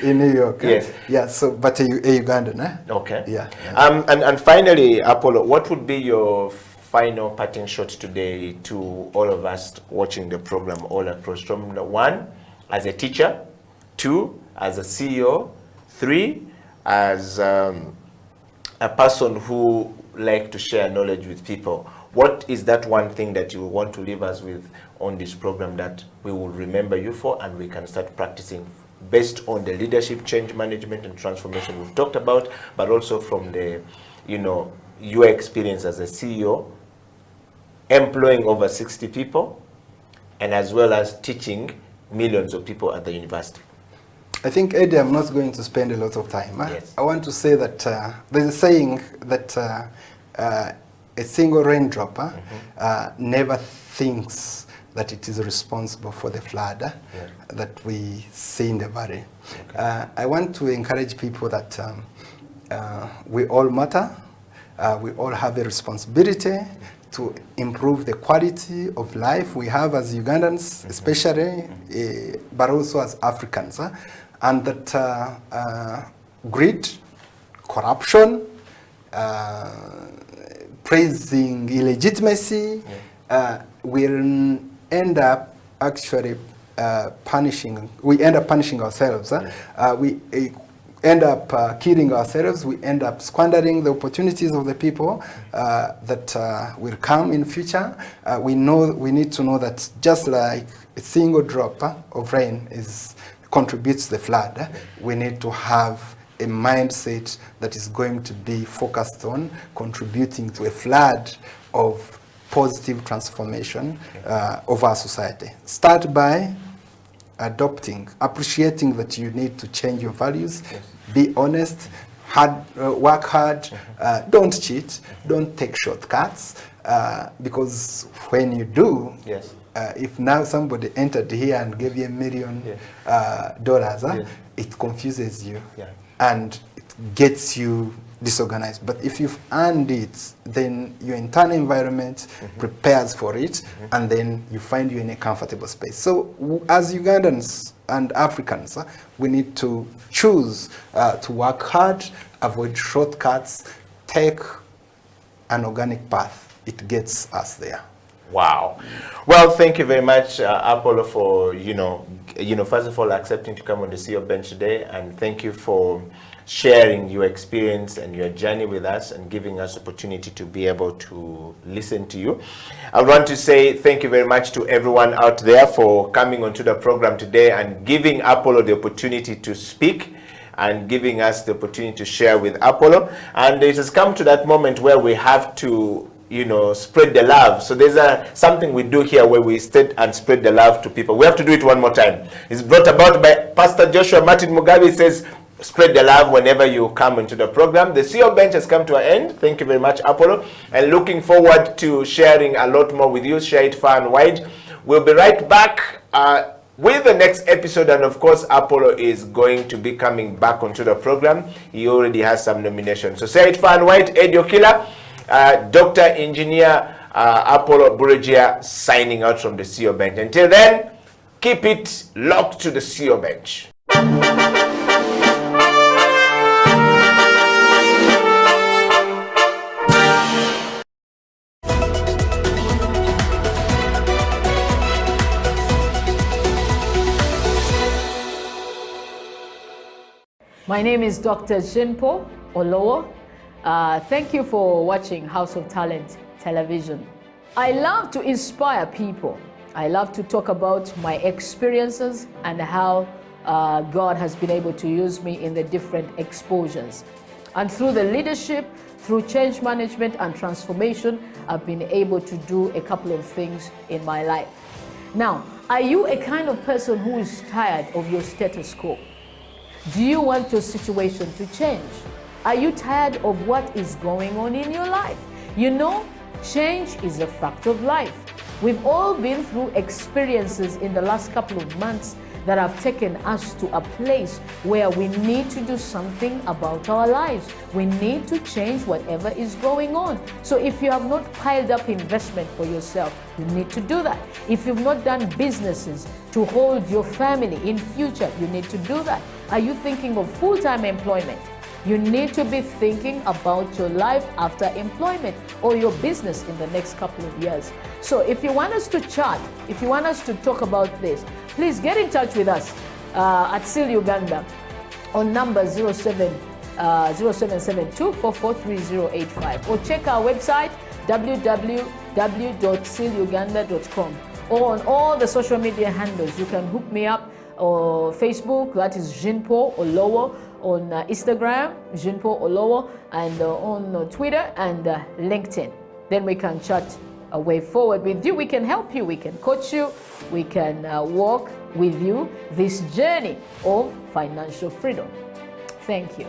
in New York. Yes. Yeah. So, but a Ugandan. Okay. Yeah. And finally, Apollo, what would be your final parting shot today to all of us watching the program all across, from one, as a teacher, two, as a CEO, three, as a person who like to share knowledge with people? What is that one thing that you want to leave us with on this program that we will remember you for, and we can start practicing based on the leadership, change management, and transformation we've talked about, but also from the, your experience as a CEO, employing over 60 people, and as well as teaching millions of people at the university? I think, Eddie, I'm not going to spend a lot of time. Yes. I want to say that there's a saying that a single raindrop never thinks that it is responsible for the flood that we see in the valley. Okay. I want to encourage people that we all matter. We all have a responsibility to improve the quality of life we have as Ugandans, especially, but also as Africans. And that greed, corruption, praising illegitimacy will end up actually punishing. We end up punishing ourselves. We end up killing ourselves. We end up squandering the opportunities of the people that will come in future. We need to know that just like a single drop of rain contributes to the flood, we need to have a mindset that is going to be focused on contributing to a flood of positive transformation of our society. Start by appreciating that you need to change your values, be honest, work hard, don't cheat, don't take shortcuts, because when you do, if now somebody entered here and gave you $1 million, it confuses you and it gets you disorganized. But if you've earned it, then your internal environment prepares for it, and then you find you in a comfortable space. So as Ugandans and Africans, we need to choose to work hard, avoid shortcuts, take an organic path. It gets us there. Wow. Well, thank you very much, Apollo, for, first of all, accepting to come on the CEO bench today, and thank you for sharing your experience and your journey with us and giving us opportunity to be able to listen to you. I want to say thank you very much to everyone out there for coming onto the program today and giving Apollo the opportunity to speak and giving us the opportunity to share with Apollo. And it has come to that moment where we have to spread the love. So there's something we do here where we state and spread the love to people. We have to do it one more time. It's brought about by Pastor Joshua Martin Mugabe. He says, spread the love whenever you come into the program. The CEO bench has come to an end. Thank you very much, Apollo. And looking forward to sharing a lot more with you. Share it far and wide. We'll be right back with the next episode. And of course, Apollo is going to be coming back onto the program. He already has some nominations. So share it far and wide. Okila, Dr. Engineer Apollo Buregeya signing out from the CEO bench. Until then, keep it locked to the CEO bench. My name is Dr. Jinpo Olowo. Thank you for watching House of Talent Television. I love to inspire people. I love to talk about my experiences and how God has been able to use me in the different exposures. And through the leadership, through change management and transformation, I've been able to do a couple of things in my life. Now, are you a kind of person who is tired of your status quo? Do you want your situation to change? Are you tired of what is going on in your life? You know, change is a fact of life. We've all been through experiences in the last couple of months that have taken us to a place where we need to do something about our lives. We need to change whatever is going on. So if you have not piled up investment for yourself, you need to do that. If you've not done businesses to hold your family in future, you need to do that. Are you thinking of full-time employment? You need to be thinking about your life after employment or your business in the next couple of years. So if you want us to chat, if you want us to talk about this, please get in touch with us at SEAL Uganda on number 0772443085 or check our website www.sealuganda.com, or on all the social media handles. You can hook me up or Facebook, that is Jinpo Olowo, on Instagram, Jinpo Olowo, and on Twitter and LinkedIn. Then we can chat a way forward with you. We can help you, we can coach you, we can walk with you this journey of financial freedom. Thank you.